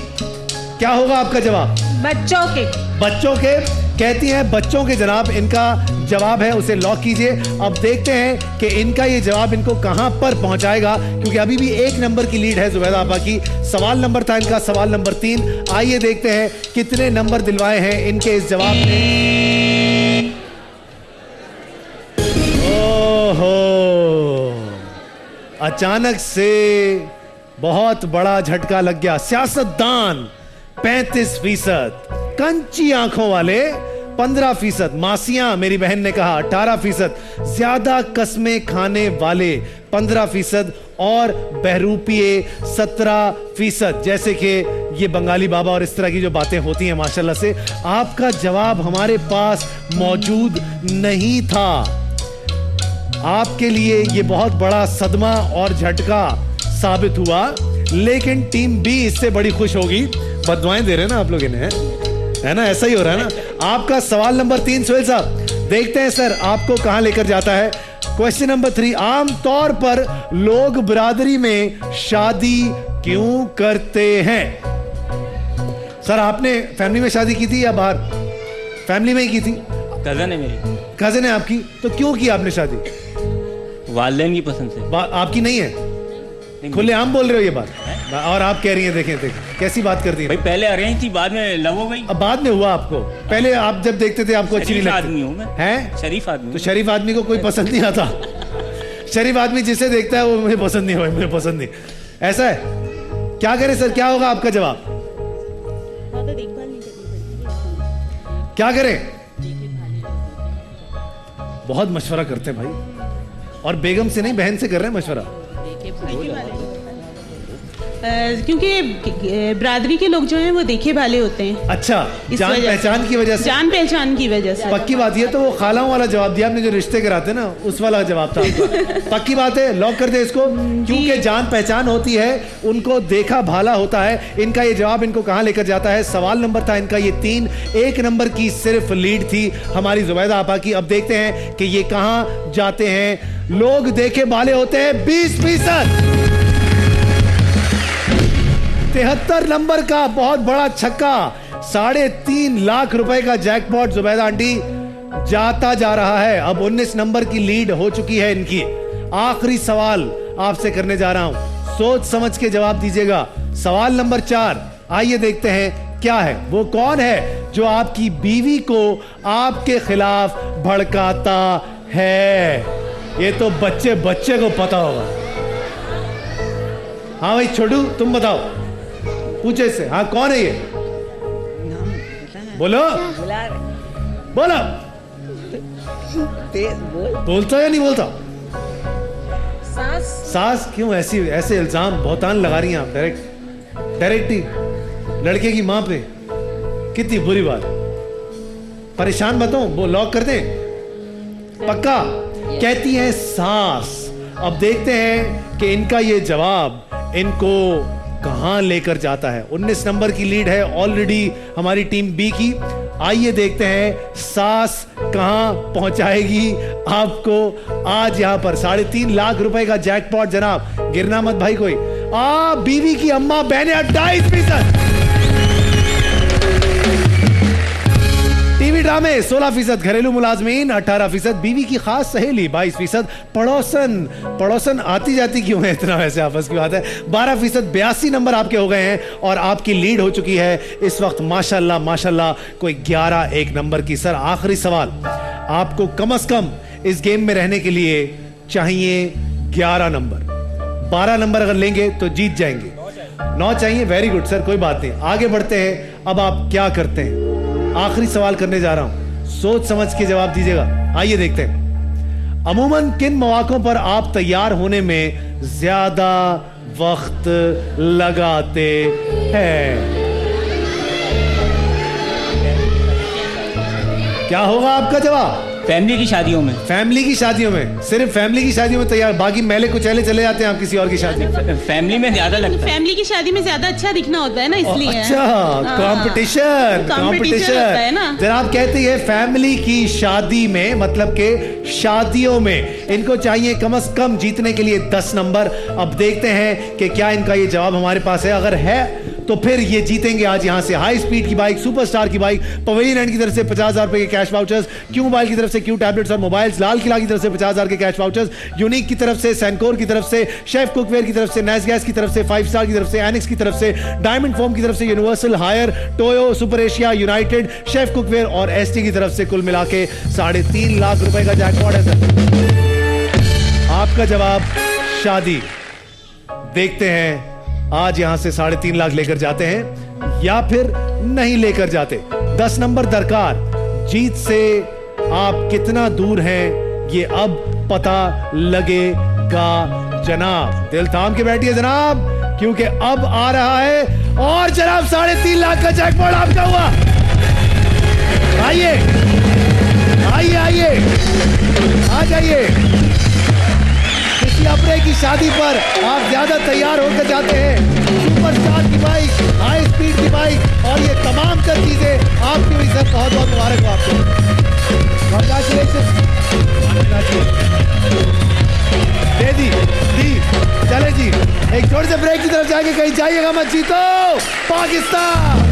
क्या होगा आपका जवाब? बच्चों के कहती हैं बच्चों के जनाब इनका जवाब है, उसे लॉक कीजिए। अब देखते हैं कि इनका ये जवाब इनको कहां पर पहुंचाएगा, क्योंकि अभी भी 1 नंबर की लीड है जुबैदा आपा की। सवाल नंबर था इनका सवाल नंबर 3। आइए देखते हैं कितने नंबर दिलवाए हैं इनके इस जवाब ने। ओहो, अचानक से बहुत बड़ा झटका लग गया। सियासतदान 35%, कंची आंखों वाले 15%, मासियां मेरी बहन ने कहा 18%, ज्यादा कस्में खाने वाले 15% और बहरूपिये 17%। जैसे कि ये बंगाली बाबा और इस तरह की जो बातें होती हैं माशाल्लाह से। आपका जवाब हमारे पास मौजूद नहीं था। आपके लिए ये बहुत बड़ा सदमा और झटका साबित हुआ, लेकिन टीम बी इससे बड़ी खुश होगी। बददुआएं दे रहे हैं ना आप लोग इन्हें, है ना? ऐसा ही हो रहा है ना। आपका सवाल नंबर 3 सोहेल साहब, देखते हैं सर आपको कहां लेकर जाता है। क्वेश्चन नंबर 3, आमतौर पर लोग बिरादरी में शादी क्यों करते हैं? सर आपने फैमिली में शादी की थी या बाहर? फैमिली में ही की थी। कजन है मेरी। कजन है आपकी, तो क्यों की आपने शादी? वालिदैन की पसंद से। आपकी नहीं है? खुलेआम बोल रहे हो ये बात, और आप कह रही हैं देखें कैसी बात करती है भाई, पहले अरेंज थी, बाद में लव हो गई। अब बाद में हुआ आपको, पहले आप जब देखते थे आपको अच्छी नहीं लगती? आदमी हूँ मैं, हैं? शरीफ आदमी। तो शरीफ आदमी को कोई पसंद नहीं आता। शरीफ आदमी जिसे देखता है वो मुझे पसंद नहीं, मुझे पसंद नहीं, ऐसा है। क्या करें सर, क्या होगा आपका जवाब? क्या करें? बहुत मशवरा करते हैं भाई, और बेगम से नहीं बहन से कर रहे हैं मशवरा। क्योंकि बिरादरी के लोग जो हैं वो देखे भाले होते हैं। अच्छा, जान पहचान की वजह से? जान पहचान की वजह से। पक्की बात ये तो वो खालाओं वाला जवाब दिया आपने, जो रिश्ते कराते ना, उस वाला जवाब था आपका। पक्की बात है, लॉक कर दे इसको, क्योंकि जान पहचान होती है, उनको देखा भाला होता है। इनका ये जवाब इनको कहां लेकर जाता है? सवाल नंबर था इनका ये 3, 1 नंबर की सिर्फ लीड थी हमारी जुबैदा आपा की। अब देखते हैं कि ये कहां जाते हैं। लोग देखे भाले होते हैं 20%। 73 नंबर का बहुत बड़ा छक्का, 3.5 लाख रुपए का जैकपॉट जुबैदा आंटी जाता जा रहा है। अब 19 नंबर की लीड हो चुकी है इनकी। आखिरी सवाल आपसे करने जा रहा हूं, सोच समझ के जवाब दीजिएगा। सवाल नंबर 4, आइए देखते हैं क्या है। वो कौन है जो आपकी बीवी को आपके खिलाफ भड़काता है? ये तो बच्चे बच्चे को पता होगा। हाँ भाई छोटू, तुम बताओ, पूछे इससे। हाँ, कौन है ये? बोलो बोलो, बोलता या नहीं बोलता? सास क्यों ऐसे इल्जाम बहुतान लगा रही हैं आप? डायरेक्ट ही लड़के की मां पे, कितनी बुरी बात। परेशान बताओ, वो लॉक कर दें? पक्का? कहती है सास। अब देखते हैं कि इनका ये जवाब इनको कहां लेकर जाता है। 19 नंबर की लीड है ऑलरेडी हमारी टीम बी की। आइए देखते हैं सास कहां पहुंचाएगी आपको आज यहां पर। 3.5 लाख रुपए का जैकपॉट जनाब, गिरना मत भाई कोई। बीवी की अम्मा बहने 28%, टीवी ड्रामे 16%, घरेलू मुलाजमीन 18%, बीवी की खास सहेली 22%, पड़ोसन आती जाती क्यों है इतना, वैसे आपस की बात है 12%। 82 नंबर आपके हो गए हैं और आपकी लीड हो चुकी है इस वक्त माशाल्लाह माशाल्लाह कोई 11-1 नंबर की। सर आखिरी सवाल, आपको कम से कम इस गेम में रहने के लिए चाहिए 11 नंबर। 12 नंबर अगर लेंगे तो जीत जाएंगे। 9 चाहिए, वेरी गुड सर, कोई बात नहीं, आगे बढ़ते हैं। अब आप क्या करते हैं? आखिरी सवाल करने जा रहा हूं, सोच समझ के जवाब दीजिएगा। आइए देखते हैं, अमूमन किन मौकों पर आप तैयार होने में ज्यादा वक्त लगाते हैं? क्या होगा आपका जवाब? फैमिली की शादियों में। फैमिली की शादियों में? सिर्फ फैमिली की शादियों में तैयार, बाकी मेले कुचैले चले जाते हैं आप किसी और की शादी? फैमिली में ज्यादा लगता है। फैमिली की शादी में ज्यादा अच्छा दिखना होता है ना, इसलिए। अच्छा, कंपटीशन है ना। जनाब कहती है फैमिली की शादी में, मतलब के शादियों में इनको चाहिए कम से कम जीतने के लिए 10 नंबर। अब देखते हैं कि क्या इनका ये जवाब हमारे पास है। अगर है तो फिर ये जीतेंगे आज यहां से हाई स्पीड की बाइक, सुपरस्टार की बाइक, पवेलियन एंड की तरफ से 50,000 रुपए के कैश वाउचर्स, क्यू मोबाइल की तरफ से क्यू टैबलेट्स और मोबाइल्स, लाल किला की तरफ से 50,000 के कैश वाउचर्स, यूनिक की तरफ से, सैनकोर की तरफ से, शेफ कुकवेयर की तरफ से, नैस गैस की तरफ से, 5 स्टार की तरफ से, एनिक्स की तरफ से, डायमंड फोम की तरफ से, universal Haier, Toyo, super Asia, united, chef cookware और एसटी की तरफ से कुल मिला के 3.5 लाख रुपए का जैकपॉट है सर। आपका जवाब शादी। देखते हैं आज यहां से 3.5 लाख लेकर जाते हैं या फिर नहीं लेकर जाते। 10 नंबर दरकार। जीत से आप कितना दूर हैं ये अब पता लगेगा जनाब। दिल थाम के बैठिए जनाब, क्योंकि अब आ रहा है और जनाब 3.5 लाख का जैकपॉट आपका हुआ। आइए आइए आइए आ जाइए। किसी अपने की शादी पर आप ज्यादा तैयार होकर जाते हैं, सुपरस्टार की बाइक, हाई स्पीड की बाइक और ये तमाम तर चीजें आपके भी सर बहुत बहुत मुबारक हो आपको। दे दी चले जी, एक छोटे से ब्रेक की तरफ जाके कहीं जाइएगा मत, जीतो पाकिस्तान।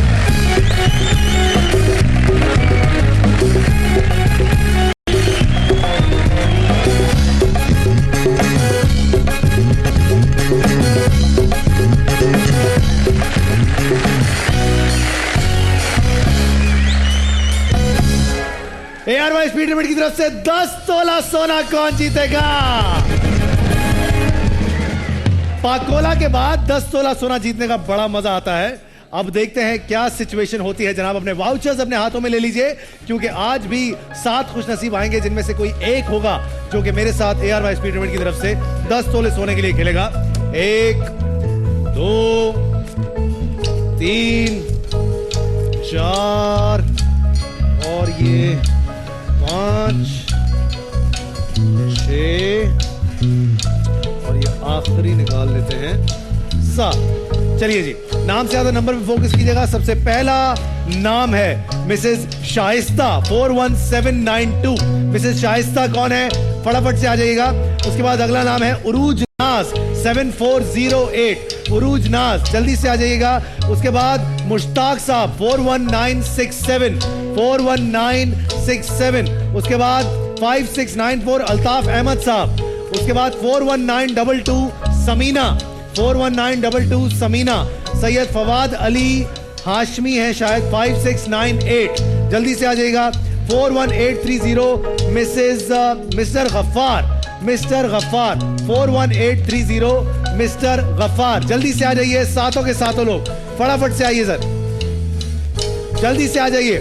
ARY स्पीड लिमिट की तरफ से 10 तोला सोना कौन जीतेगा? पाकोला के बाद 10 तोला सोना जीतने का बड़ा मजा आता है। अब देखते हैं क्या सिचुएशन होती है। जनाब अपने वाउचर्स अपने हाथों में ले लीजिए, क्योंकि आज भी 7 खुशनसीब आएंगे जिनमें से कोई एक होगा जो कि मेरे साथ ARY स्पीड लिमिट की तरफ से 10 तोले सोने के लिए खेलेगा। 1 2 3 4 और ये 5 6 और ये आखिरी निकाल लेते हैं 7। चलिए जी, नाम से ज्यादा नंबर पे फोकस कीजिएगा। सबसे पहला नाम है मिसेस शाइस्ता 41792। मिसेस शाइस्ता कौन है? फटाफट से आ जाइएगा। उसके बाद अगला नाम है उरूज नाज 7408। उरूज नाज जल्दी से आ जाइएगा। उसके बाद मुश्ताक साहब 41967 41967। उसके बाद 5694 अल्ताफ अहमद साहब। उसके बाद 41922 समीना 41922 समीना। सैयद फवाद अली हाशमी है शायद 5698। जल्दी से आ जाइएगा। 41830 मिस्टर गफ्फार 41830 मिस्टर गफ्फार। जल्दी से आ जाइए सातों के सातों लोग, फटाफट से आइए सर, जल्दी से आ जाइए।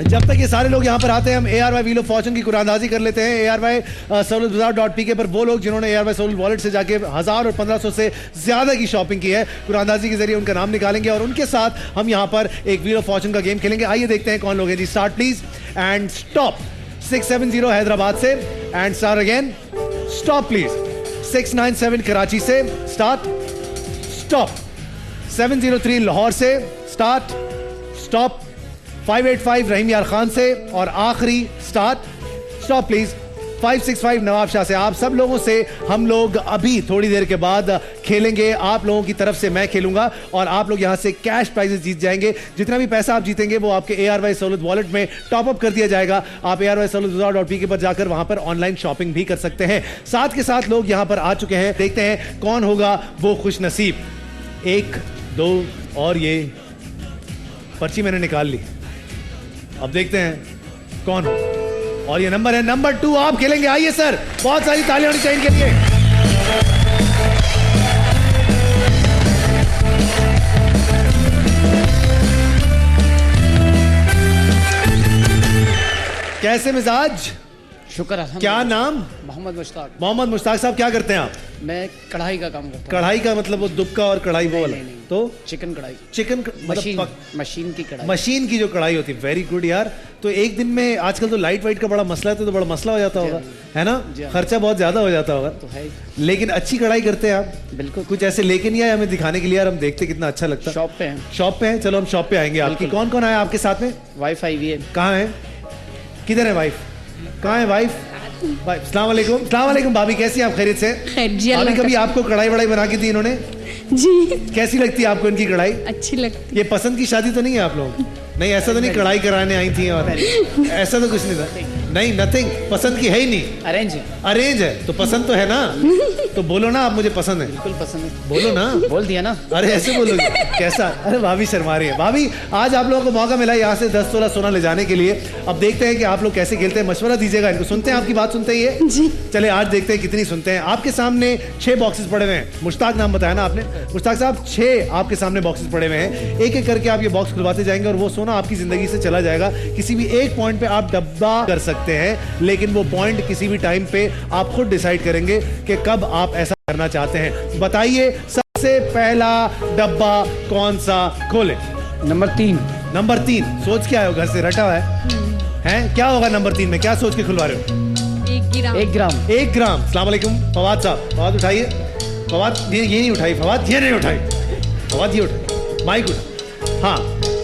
जब तक ये सारे लोग यहाँ पर आते हैं हम ARY व्हील ऑफ फॉर्चून की कुरानदाजी कर लेते हैं। ARY सहूलतबाजार.pk पर वो लोग जिन्होंने ARY सहूलत वॉलेट से जाके 1000 और 1500 से ज्यादा की शॉपिंग की है, कुरानदाजी के जरिए उनका नाम निकालेंगे और उनके साथ हम यहाँ पर एक व्हील ऑफ फॉर्चून का गेम खेलेंगे। आइए देखते हैं कौन लोग हैं जी। Start please and stop. 670 Hyderabad से and start again. Stop please. 697 Karachi से स्टार्ट स्टॉप। 703 लाहौर से स्टार्ट स्टॉप। 585 रहीम यार खान से और आखिरी start stop please. 565 Nawab Shah से। आप सब लोगों से हम लोग अभी थोड़ी देर के बाद खेलेंगे। आप लोगों की तरफ से मैं खेलूंगा और आप लोग यहां से कैश प्राइजेस जीत जाएंगे। जितना भी पैसा आप जीतेंगे वो आपके ARY सहूलत वॉलेट में टॉप अप कर दिया जाएगा। आप ARY सहूलतबाजार.pk पर जाकर वहां पर ऑनलाइन शॉपिंग भी कर सकते हैं। साथ के साथ लोग यहां पर आ चुके हैं। देखते हैं कौन होगा वो खुश नसीब। 1 2 और ये पर्ची मैंने निकाल ली। अब देखते हैं कौन हो और ये नंबर है नंबर 2। आप खेलेंगे। आइए सर, बहुत सारी तालियां होनी चाहिए इनके लिए। कैसे मिजाज? शुक्र। क्या नाम? मोहम्मद मुश्ताक। मोहम्मद मुश्ताक साहब क्या करते हैं आप? मैं कढ़ाई का काम करता हूँ। कढ़ाई का मतलब वो दुबका और कढ़ाई वो वाला? तो चिकन कढ़ाई। चिकन मशीन की कढ़ाई। मशीन की जो कढ़ाई होती है। वेरी गुड यार। तो एक दिन में आजकल तो लाइट वाइट का बड़ा मसला है, तो बड़ा मसला हो जाता होगा, है ना? खर्चा बहुत ज्यादा हो जाता होगा। तो है, लेकिन अच्छी कढ़ाई करते हैं आप। बिल्कुल। कुछ ऐसे लेके नहीं आए हमें दिखाने के लिए यार, हम देखते कितना अच्छा लगता है। शॉप पे हैं। शॉप पे हैं, चलो हम शॉप पे आएंगे आपकी। कौन कौन आया आपके साथ में? वाइफ आई हुई है। कहाँ है? किधर है वाइफ? कहाँ है वाइफ? अस्सलाम वालेकुम भाभी, कैसी आप? खैरियत से? भाभी कभी आपको कढ़ाई वढ़ाई बना के दी इन्होंने? जी। कैसी लगती है आपको इनकी कढ़ाई? अच्छी लगती। ये पसंद की शादी तो नहीं है आप लोग? नहीं, ऐसा तो नहीं कढ़ाई कराने आई थी और ऐसा तो कुछ नहीं था? नहीं, नथिंग। पसंद की है ही नहीं? अरेंज है। अरेंज है तो पसंद तो है ना? तो बोलो ना आप मुझे पसंद है। बिल्कुल पसंद है। बोलो ना। बोल दिया ना। अरे ऐसे बोलोगे कैसा? अरे भाभी शर्मा रही है। भाभी आज आप लोगों को मौका मिला यहाँ से 10 तोला सोना ले जाने के लिए। अब देखते हैं कि आप लोग कैसे खेलते हैं। मशवरा दीजिएगा इनको। सुनते हैं आपकी बात? सुनते ही है जी। चले आज देखते हैं कितनी सुनते हैं। आपके सामने 6 बॉक्सेस पड़े हुए हैं। मुश्ताक नाम बताया ना आपने? मुश्ताक साहब 6 आपके सामने बॉक्सेस पड़े हुए हैं। एक एक करके आप ये बॉक्स खुलवाते जाएंगे और वो सोना आपकी जिंदगी से चला जाएगा। किसी भी एक पॉइंट पे आप डब्बा कर सकते हैं, लेकिन वो पॉइंट किसी भी टाइम पे आप खुद डिसाइड करेंगे कि कब आप ऐसा करना चाहते हैं। बताइए सबसे पहला डब्बा कौन सा खोले? नंबर 3। नंबर 3 सोच के आए हो? घर से रटा हुआ है? क्या होगा नंबर 3 में? क्या सोच के खुलवा रहे हो? 1 ग्राम। 1 ग्राम। अस्सलाम वालेकुम फवाद साहब। फवाद उठाइए। फवाद ये नहीं उठाई। फवाद ये नहीं उठाई। फवाद ये उठाई। माइक उठा। हाँ,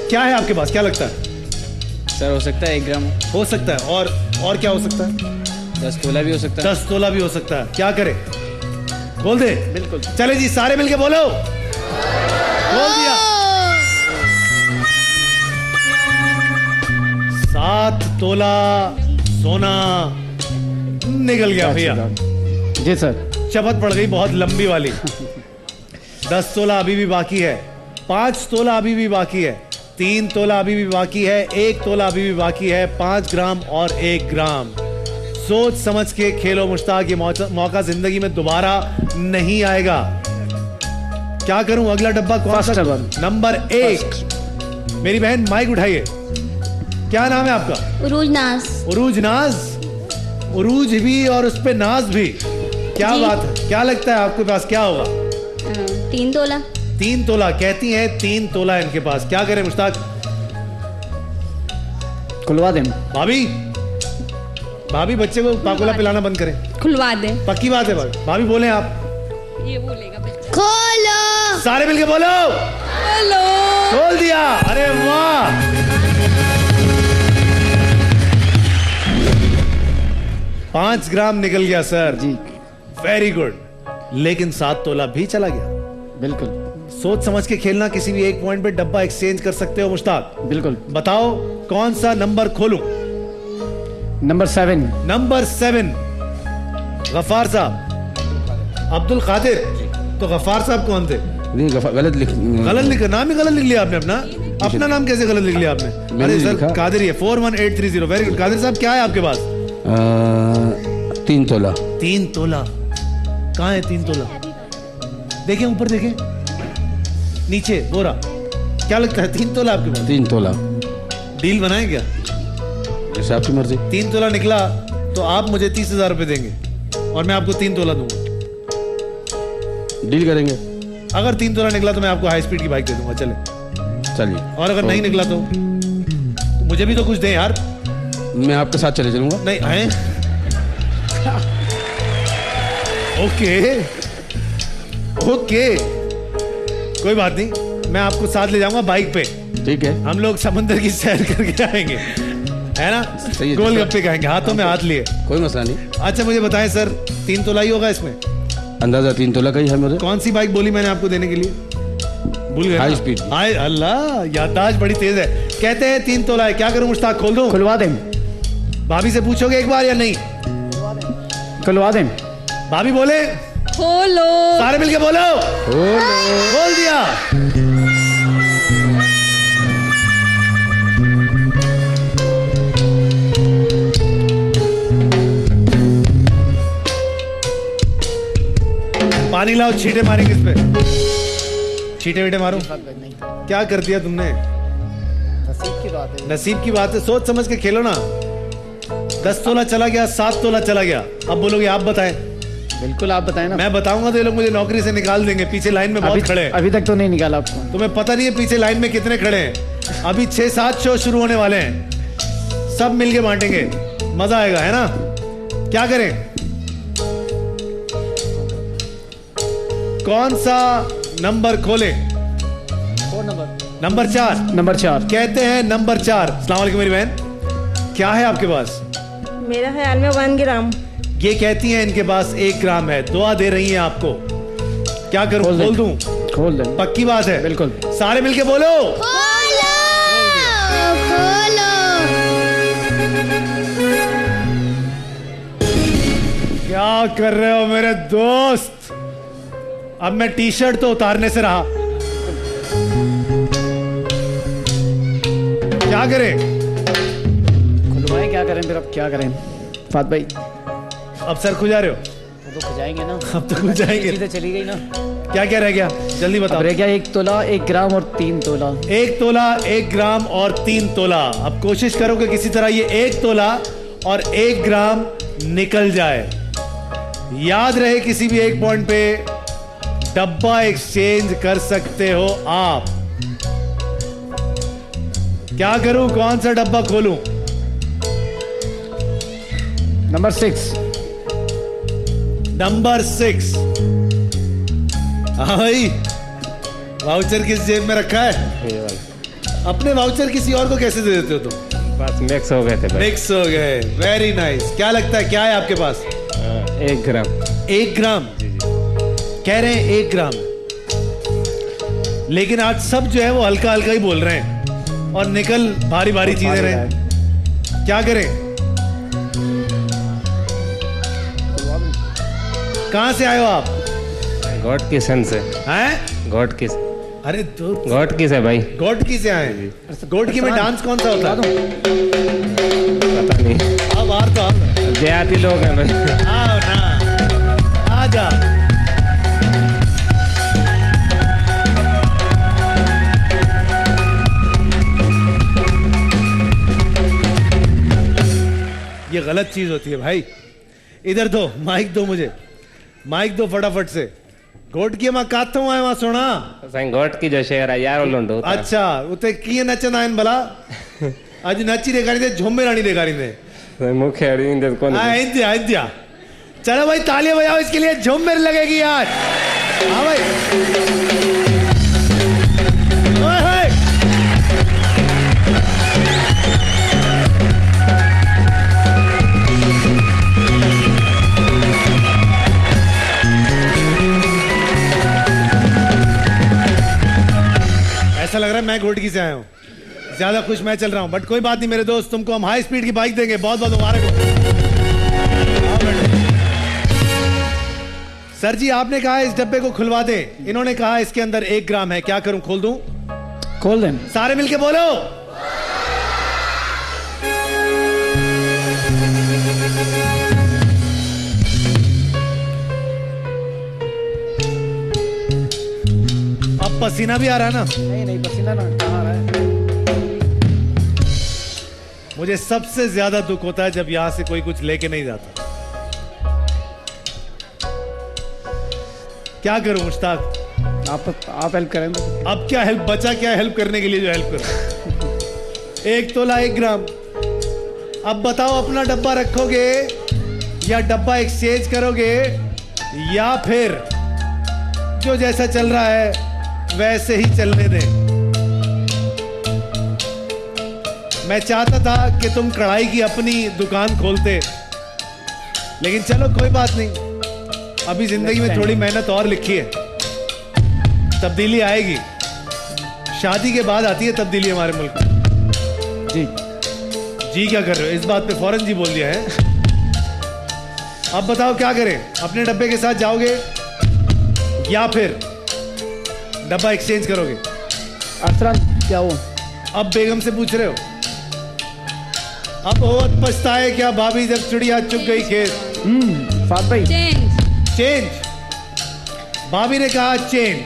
क्या है आपके पास? क्या लगता है सर? हो सकता है 1 ग्राम। हो सकता है। और क्या हो सकता है? 10 तोला भी हो सकता है। 10 तोला भी हो सकता है। क्या करे? खोल दे। बिल्कुल। चले जी, सारे मिलके बोलो। खोल दिया। 7 तोला सोना निकल गया भैया। जी सर। शपथ पड़ गई बहुत लंबी वाली। 10 तोला अभी भी बाकी है। 5 तोला अभी भी बाकी है। 3 तोला अभी भी बाकी है, 1 तोला अभी भी बाकी है, 5 ग्राम और 1 ग्राम। सोच समझ के खेलो मुश्ताक, ये मौका जिंदगी में दोबारा नहीं आएगा। क्या करूं? अगला डब्बा कौन सा? नंबर 1। मेरी बहन माइक उठाइए। क्या नाम है आपका? उरूज नाज। उरूज नाज। उरूज भी और उस पे नाज भी। क्या जी। बात है? क्या लगता है आपके पास क्या होगा? 3 तोला। 3 तोला कहती हैं, 3 तोला इनके पास। क्या करें मुश्ताक? खुलवा दें। भाभी, भाभी बच्चे को पाकोला पिलाना बंद करें। खुलवा दे। पक्की बात है भाभी, बोले आप। ये बोलेगा बच्चा। खोलो। सारे मिलके बोलो। खोलो। खोल दिया। अरे वाह, 5 ग्राम निकल गया सर जी। Very good. लेकिन 7 तोला भी चला गया। बिल्कुल सोच समझ के खेलना, किसी भी एक पॉइंट पे डब्बा एक्सचेंज कर सकते हो मुश्ताक। बिल्कुल। बताओ कौन सा नंबर खोलूं? नंबर 7। नंबर 7। गफ्फार साहब, अब्दुल कादिर। तो गफ्फार साहब कौन थे? नहीं गलत लिख नाम ही गलत लिख लिया आपने। अपना नाम कैसे गलत लिख लिया आपने? अरे सर कादिर है। 41830। वेरी गुड कादिर साहब, क्या है आपके पास? 3 तोला। 3 तोला कहाँ है? 3 तोला देखें, ऊपर देखें, नीचे बोरा। क्या लगता है 3 तोला आपके पास? 3 तोला। डील बनाए क्या? जैसे आपकी मर्जी। 3 तोला निकला तो आप मुझे 30,000 रुपए देंगे और मैं आपको 3 तोला दूंगा। डील करेंगे। अगर 3 तोला निकला तो मैं आपको हाई स्पीड की बाइक दे दूंगा। चलिए। और अगर नहीं निकला तो मुझे भी तो कुछ दें यार। मैं आपके साथ चले चलूंगा। नहीं है। ओके ओके, कोई बात नहीं, मैं आपको साथ ले जाऊंगा बाइक पे। ठीक है। हम लोग समुद्र की सैर करके आएंगे, है ना? सही है। गोलगप्पे खाएंगे हाथों में हाथ लिए। कोई मसला नहीं। अच्छा मुझे बताएं सर, 3 तोला ही होगा इसमें? अंदाजा 3 तोला का ही है मुझे। कौन सी बाइक बोली मैंने आपको देने के लिए? भूल गए? High speed. हाय अल्लाह, याददाश्त बड़ी तेज है। कहते हैं 3 तोला है। क्या करूं मुश्ताक, खोल दूं? खुलवा दें। भाभी से पूछोगे एक बार या नहीं? खुलवा दें। भाभी बोले खोलो। सारे मिलके बोलो। खोल दिया। पानी लाओ, छींटे मारेंगे इस पे। छींटे वीटे मारो। क्या कर दिया तुमने? नसीब की बात है। नसीब की बात है, सोच समझ के खेलो ना। 10 तोला चला गया, 7 तोला चला गया। अब बोलोगे आप बताएं। बिल्कुल आप बताएं ना। मैं बताऊंगा तो ये लोग मुझे नौकरी से निकाल देंगे। पीछे लाइन में बहुत खड़े हैं। अभी तक तो नहीं निकाला आपको। तुम्हें पता नहीं है पीछे लाइन में कितने खड़े हैं? अभी 6-7 शो शुरू होने वाले हैं। सब मिलके बांटेंगे, मजा आएगा, है ना? क्या करें? कौन सा नंबर खोले? नंबर 4। नंबर 4 कहते हैं नंबर 4। अस्सलाम वालेकुम मेरी बहन, क्या है आपके पास? मेरा ख्याल में 1 ग्राम। ये कहती हैं इनके पास 1 ग्राम है। दुआ दे रही हैं आपको। क्या करूं? खोल दूं? खोल दें। पक्की बात है? बिल्कुल। सारे मिलके बोलो। खोलो। खोलो। क्या कर रहे हो मेरे दोस्त? अब मैं टी शर्ट तो उतारने से रहा। क्या करें? खुलवाएं, क्या करें फिर? अब क्या करें फात भाई? अब सर खुजा रहे हो? वो तो खुजाएंगे ना। अब तो खुल जाएंगे। चीजें चली गई ना। क्या क्या रह गया जल्दी बताओ। अब रह गया 1 तोला, 1 ग्राम और 3 तोला। 1 तोला, 1 ग्राम और 3 तोला। अब कोशिश करो कि किसी तरह ये 1 तोला और 1 ग्राम निकल जाए। याद रहे किसी भी एक पॉइंट पे डब्बा एक्सचेंज कर सकते हो आप। क्या करूं? कौन सा डब्बा खोलूं? नंबर 6। नंबर 6। हाँ भाई, वाउचर किस जेब में रखा है? अपने वाउचर किसी और को कैसे दे देते हो तुम? बस मिक्स हो गए थे भाई। मिक्स हो गए। Very nice. क्या लगता है क्या है आपके पास? 1 ग्राम। 1 ग्राम कह रहे हैं 1 ग्राम। लेकिन आज सब जो है वो हल्का हल्का ही बोल रहे हैं और निकल भारी भारी चीजें रहे हैं। क्या करें? कहां से आए हो आप? गॉड किशन से। हैं? गॉड किस। अरे तो घोटकी से भाई। घोटकी से आए। घोटकी में डांस कौन सा होता है? पता नहीं। अब बाहर तो आओ। देहाती लोग हैं भाई। आओ ना, आजा। ये गलत चीज होती है भाई। इधर दो माइक, दो मुझे माइक, दो फटाफट से। घोटकी मां काथों आए वहां सुना साईं घोटकी जो शहर है यार लोंडो। अच्छा उते कीअं नचंदा आहिनि भला? अॼु नची ॾेखारींदे, झूमेराणी ॾेखारींदे। मुखे ईंदे कोन। India India. चलो भाई तालियां बजाओ इसके लिए, झूमेर लगेगी यार। हाँ भाई। ओए होए। ऐसा लग रहा है मैं घोटकी से आया हूं। ज्यादा खुश मैं चल रहा हूं, बट कोई बात नहीं मेरे दोस्त, तुमको हम हाई स्पीड की बाइक देंगे। बहुत बहुत मुबारक हो। सर जी आपने कहा इस डब्बे को खुलवा दें, इन्होंने कहा इसके अंदर 1 ग्राम है, क्या करूं? खोल दूं? खोल दें। सारे मिलके बोलो। अब पसीना भी आ रहा है ना? नहीं पसीना ना कहाँ आ रहा है। मुझे सबसे ज्यादा दुख होता है जब यहां से कोई कुछ लेके नहीं जाता। क्या करूं मुश्ताक? आप हेल्प करें। अब क्या हेल्प बचा, क्या हेल्प करने के लिए जो हेल्प करूं? 1 तोला 1 ग्राम। अब बताओ अपना डब्बा रखोगे या डब्बा एक्सचेंज करोगे, या फिर जो जैसा चल रहा है वैसे ही चलने दें? मैं चाहता था कि तुम कढ़ाई की अपनी दुकान खोलते, लेकिन चलो कोई बात नहीं, अभी जिंदगी में थोड़ी मेहनत और लिखी है, तब्दीली आएगी। शादी के बाद आती है तब्दीली हमारे मुल्क में। जी जी क्या कर रहे हो? इस बात पे फौरन जी बोल दिया है। अब बताओ क्या करें? अपने डब्बे के साथ जाओगे या फिर डब्बा एक्सचेंज करोगे? अरसलान क्या हो? अब बेगम से पूछ रहे हो? अब बहुत पछताए क्या भाभी जब चिड़िया चुग गई खेत? फात भाई चेंज। भाभी ने कहा चेंज।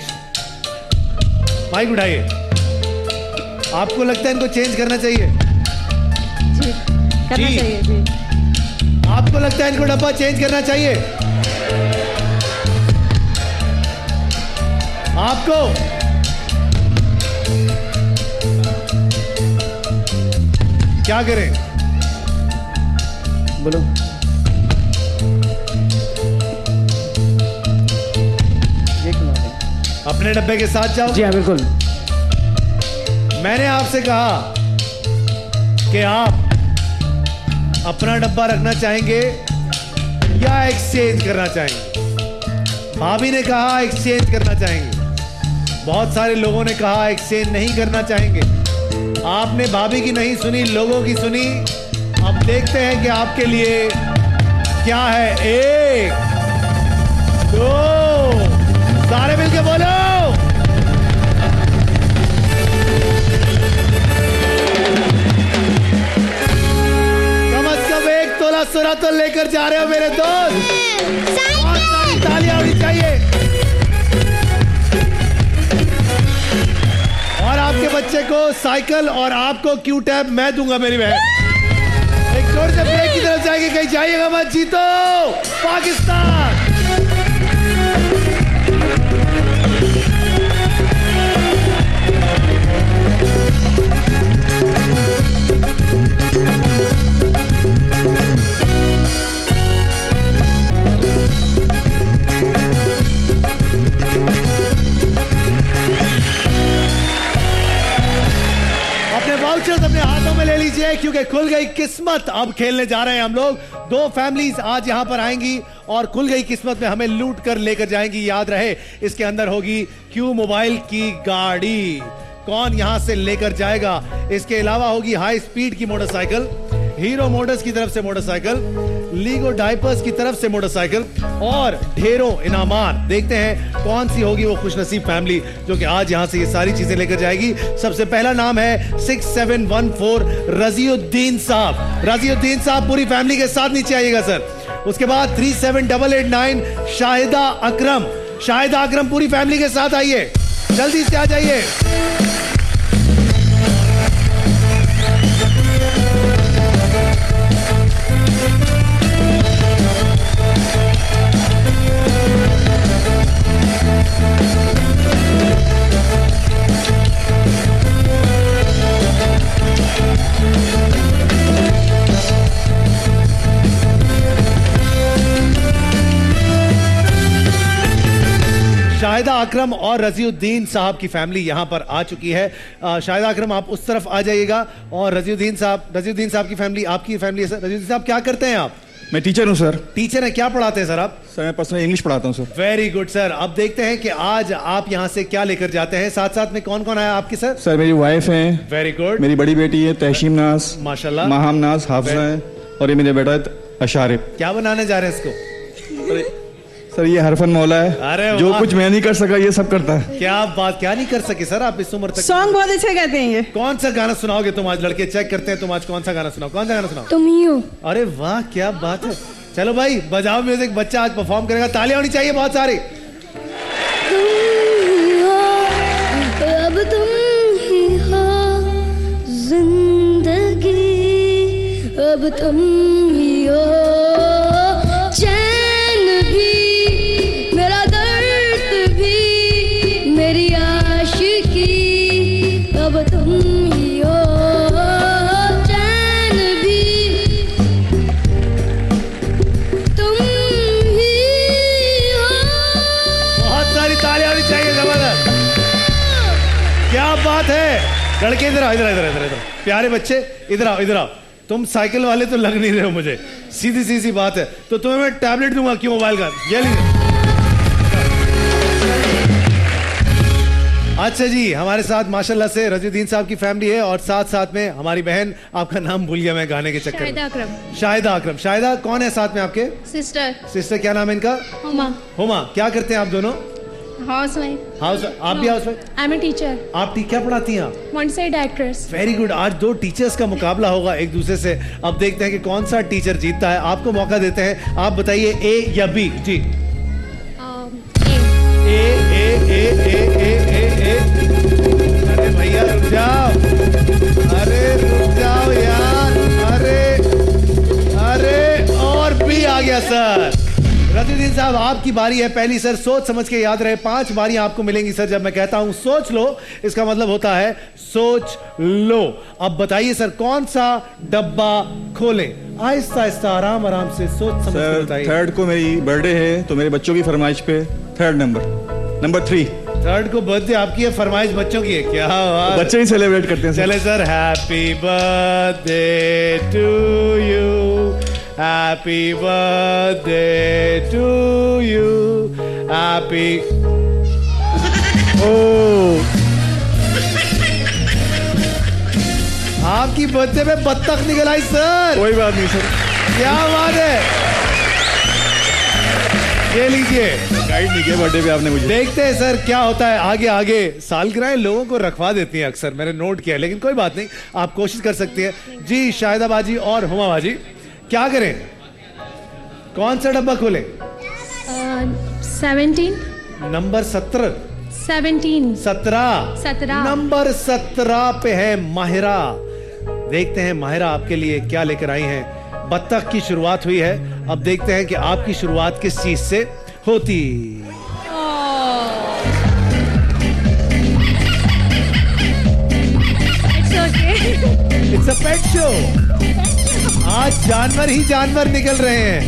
माइक उठाइए। आपको लगता है इनको चेंज करना चाहिए? जी करना चाहिए जी। आपको लगता है इनको डब्बा चेंज करना चाहिए? आपको? क्या करें? बोलो। अपने डब्बे के साथ जाओ। जी हाँ बिल्कुल। मैंने आपसे कहा कि आप अपना डब्बा रखना चाहेंगे या एक्सचेंज करना चाहेंगे? भाभी ने कहा एक्सचेंज करना चाहेंगे। बहुत सारे लोगों ने कहा एक्सचेंज नहीं करना चाहेंगे। आपने भाभी की नहीं सुनी, लोगों की सुनी। अब देखते हैं कि आपके लिए क्या है। 1 2 सारे मिलके बोलो। कम से कम 1 तोला सोना तो लेकर जा रहे हो मेरे दोस्त। बहुत सारी तालियां होनी चाहिए। और आपके बच्चे को साइकिल और आपको क्यू टैब मैं दूंगा मेरी बहन। एक जोर से ब्रेक की तरफ जाएंगे, कहीं जाइएगा मत। जीतो पाकिस्तान। वाउचर्स अपने हाथों में ले लीजिए क्योंकि खुल गई किस्मत। अब खेलने जा रहे हैं हम लोग। 2 फैमिलीज आज यहां पर आएंगी और खुल गई किस्मत में हमें लूट कर लेकर जाएंगी। याद रहे इसके अंदर होगी क्यू मोबाइल की गाड़ी। कौन यहां से लेकर जाएगा? इसके अलावा होगी हाई स्पीड की मोटरसाइकिल, हीरो मोटर्स की तरफ से मोटरसाइकिल, लीगो डाइपर्स की तरफ से मोटरसाइकिल और ढेरों इनामात। देखते हैं कौन सी होगी वो खुशनसीब फैमिली जो कि आज यहां से ये सारी चीजें लेकर जाएगी। सबसे पहला नाम है 6714 रजीउद्दीन साहब। रजीउद्दीन साहब पूरी फैमिली के साथ नीचे आइएगा सर। उसके बाद 37889 शाहिदा अकरम। शाहिदा अकरम पूरी फैमिली के साथ आइए, जल्दी से आ जाइए। शाहिदा अकरम और रजीउद्दीन साहब की फैमिली यहां पर आ चुकी है। शाहिदा अकरम आप उस तरफ आ जाइएगा और रजीउद्दीन साहब की फैमिली आपकी फैमिली है सर। रजीउद्दीन साहब क्या करते हैं आप? मैं टीचर हूं सर। टीचर है, क्या पढ़ाते हैं सर आप? सर मैं पर्सनल इंग्लिश पढ़ाता हूं सर। Very good sir. अब देखते हैं कि आज आप यहां से क्या लेकर जाते हैं। साथ साथ में कौन कौन आया आपके सर? सर मेरी वाइफ है। Very good. मेरी बड़ी बेटी है तहशीम नाज, माशाल्लाह, माहम नाज, हाफजा है और ये मेरा बेटा है अशारिफ। क्या बनाने जा रहे हैं इसको? सर ये हरफन मौला है। अरे जो कुछ मैं नहीं कर सका ये सब करता है। क्या बात, क्या नहीं कर सके सर आप इस उम्र तक? सॉन्ग बहुत अच्छे गाते हैं ये। कौन सा गाना सुनाओगे तुम आज? लड़के चेक करते हैं तुम आज कौन सा गाना सुनाओ। कौन सा गाना सुनाओ? तुम ही हो। अरे वाह क्या बात है। चलो भाई बजाओ म्यूजिक, बच्चा आज परफॉर्म करेगा, तालियां होनी चाहिए बहुत सारी। अब तुम ही हो जिंदगी, अब तुम ही हो चैन भी, मेरा दर्द भी, मेरी आशिकी, अब तुम ही हो चैन भी, तुम ही हो। बहुत सारी तालियां होनी चाहिए, जबरदस्त, क्या बात है। लड़के इधर आओ, इधर इधर इधर इधर, प्यारे बच्चे इधर आओ, इधर आओ। तुम साइकिल वाले तो लग नहीं रहे हो मुझे, सीधी सीधी बात है। तो तुम्हें मैं टैबलेट दूंगा क्यों मोबाइल का, ये लीजिए। अच्छा जी, हमारे साथ माशाल्लाह से रजीउद्दीन साहब की फैमिली है और साथ साथ में हमारी बहन, आपका नाम भूल गया मैं गाने के चक्कर में। शाहिदा अकरम। शाहिदा अकरम। शाहिदा कौन है साथ में आपके? सिस्टर। सिस्टर क्या नाम है इनका? हुमा। हुमा। क्या करते हैं आप दोनों? Housewife. आप भी housewife? I am a teacher. आप क्या पढ़ाती हैं आप? Montessori directors. Very good. आज दो टीचर्स का मुकाबला होगा एक दूसरे से। अब देखते हैं कि कौन सा टीचर जीतता है। आपको मौका देते हैं, आप बताइए ए या बी। जी ए ए ए ए ए ए ए। अरे भैया रुक जाओ, अरे रुक जाओ यार, अरे और बी आ गया सर। रजीउद्दीन साहब आपकी बारी है पहली सर, सोच समझ के याद रहे 5 बारियां आपको मिलेंगी सर। जब मैं कहता हूं सोच लो, इसका मतलब होता है सोच लो। अब बताइए सर कौन सा डब्बा खोलें? आहिस्ता आहिस्ता आराम आराम से सोच समझ के बताइए। थर्ड को मेरी बर्थडे है तो मेरे बच्चों की फरमाइश पे थर्ड नंबर 3। थर्ड को बर्थडे आपकी है, फरमाइश बच्चों की है, क्या बात। बच्चे ही सेलिब्रेट करते हैं। चले sir, happy birthday to you, happy birthday to you, happy. ओ आपकी बर्थडे पे बत्तख निकल आई सर। कोई बात नहीं सर, क्या बात है। ये लीजिए, गाइड नहीं किया बर्थडे पे आपने मुझे। देखते हैं सर क्या होता है आगे। आगे सालगिरह लोगों को रखवा देती हैं अक्सर, मैंने नोट किया, लेकिन कोई बात नहीं, आप कोशिश कर सकती हैं। जी शाहिदा बाजी और हुमा बाजी, क्या करें? कौन सा डब्बा खोलें? 17। नंबर 17। 17 नंबर 17 पे है माहिरा। देखते हैं माहिरा आपके लिए क्या लेकर आई हैं। बत्तख की शुरुआत हुई है, अब देखते हैं कि आपकी शुरुआत किस चीज से होती। It's a pet show. आज जानवर ही जानवर निकल रहे हैं।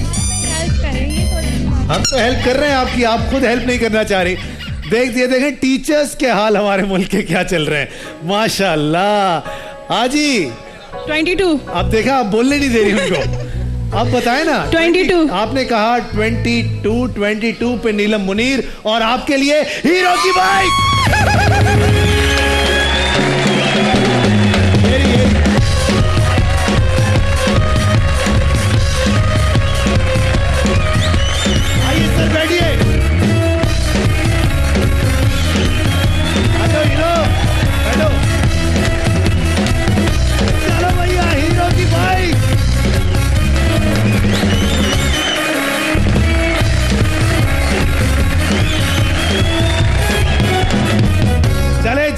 हम तो हेल्प कर रहे हैं आपकी, आप खुद हेल्प नहीं करना चाह रही। देखें टीचर्स के हाल हमारे मुल्क के क्या चल रहे हैं। माशाल्लाह। हाजी 22। अब देखा, आप बोलने नहीं दे रही उनको। अब बताएं ना। 22। आपने कहा 22 पे नीलम मुनीर और आपके लिए हीरो की बाइक।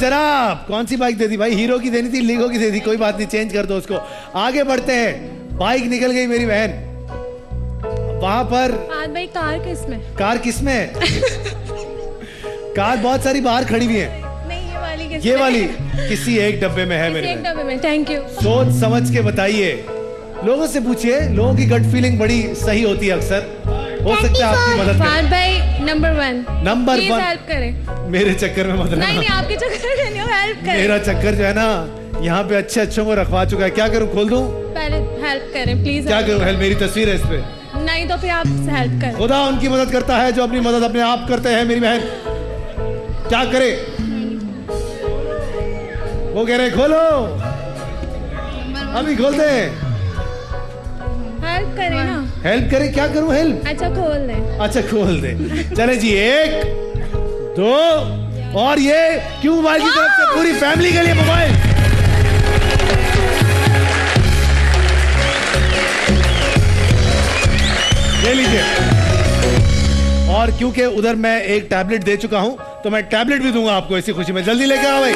जनाब, कौन सी बाइक दे दी भाई? हीरो की देनी थी, लीगो की दे दी, कोई बात नहीं, चेंज कर दो उसको। आगे बढ़ते हैं। बाइक निकल गई मेरी बहन। वहां पर भाई कार किसमें? कार किसमें? कार बहुत सारी बाहर खड़ी हुई है। नहीं, ये वाली किसमें? ये वाली किसी एक डब्बे में है मेरे एक बहन। डब्बे में। Thank you. सोच समझ के बताइए, लोगों से पूछिए, लोगों की गट फीलिंग बड़ी सही होती है अक्सर। हो सकता है आपकी मदद फहद भाई नंबर 1। नंबर 1 हेल्प करें। मेरे चक्कर में मत रहना। नहीं, आपके चक्कर में नहीं, हेल्प करें। मेरा चक्कर जो है ना, यहाँ पे अच्छे अच्छों को रखवा चुका है। क्या करूँ, खोल दूँ? पहले हेल्प करें प्लीज। क्या करूँ? हेल्प, मेरी तस्वीर है इस पे। नहीं तो फिर आप हेल्प करें। खुदा उनकी मदद करता है जो अपनी मदद अपने आप करते हैं। मेरी बहन क्या करे? वो कह रहे खोलो, अभी खोल दे। हेल्प करें ना। हेल्प करे? क्या करूं हेल्प? अच्छा खोल दे। अच्छा खोल दे। चले जी, 1 2 और ये क्यों मोबाइल की तरफ से पूरी फैमिली के लिए मोबाइल। ले लीजिए। और क्योंकि उधर मैं एक टैबलेट दे चुका हूं, तो मैं टैबलेट भी दूंगा आपको इसी खुशी में। जल्दी लेकर आओ भाई।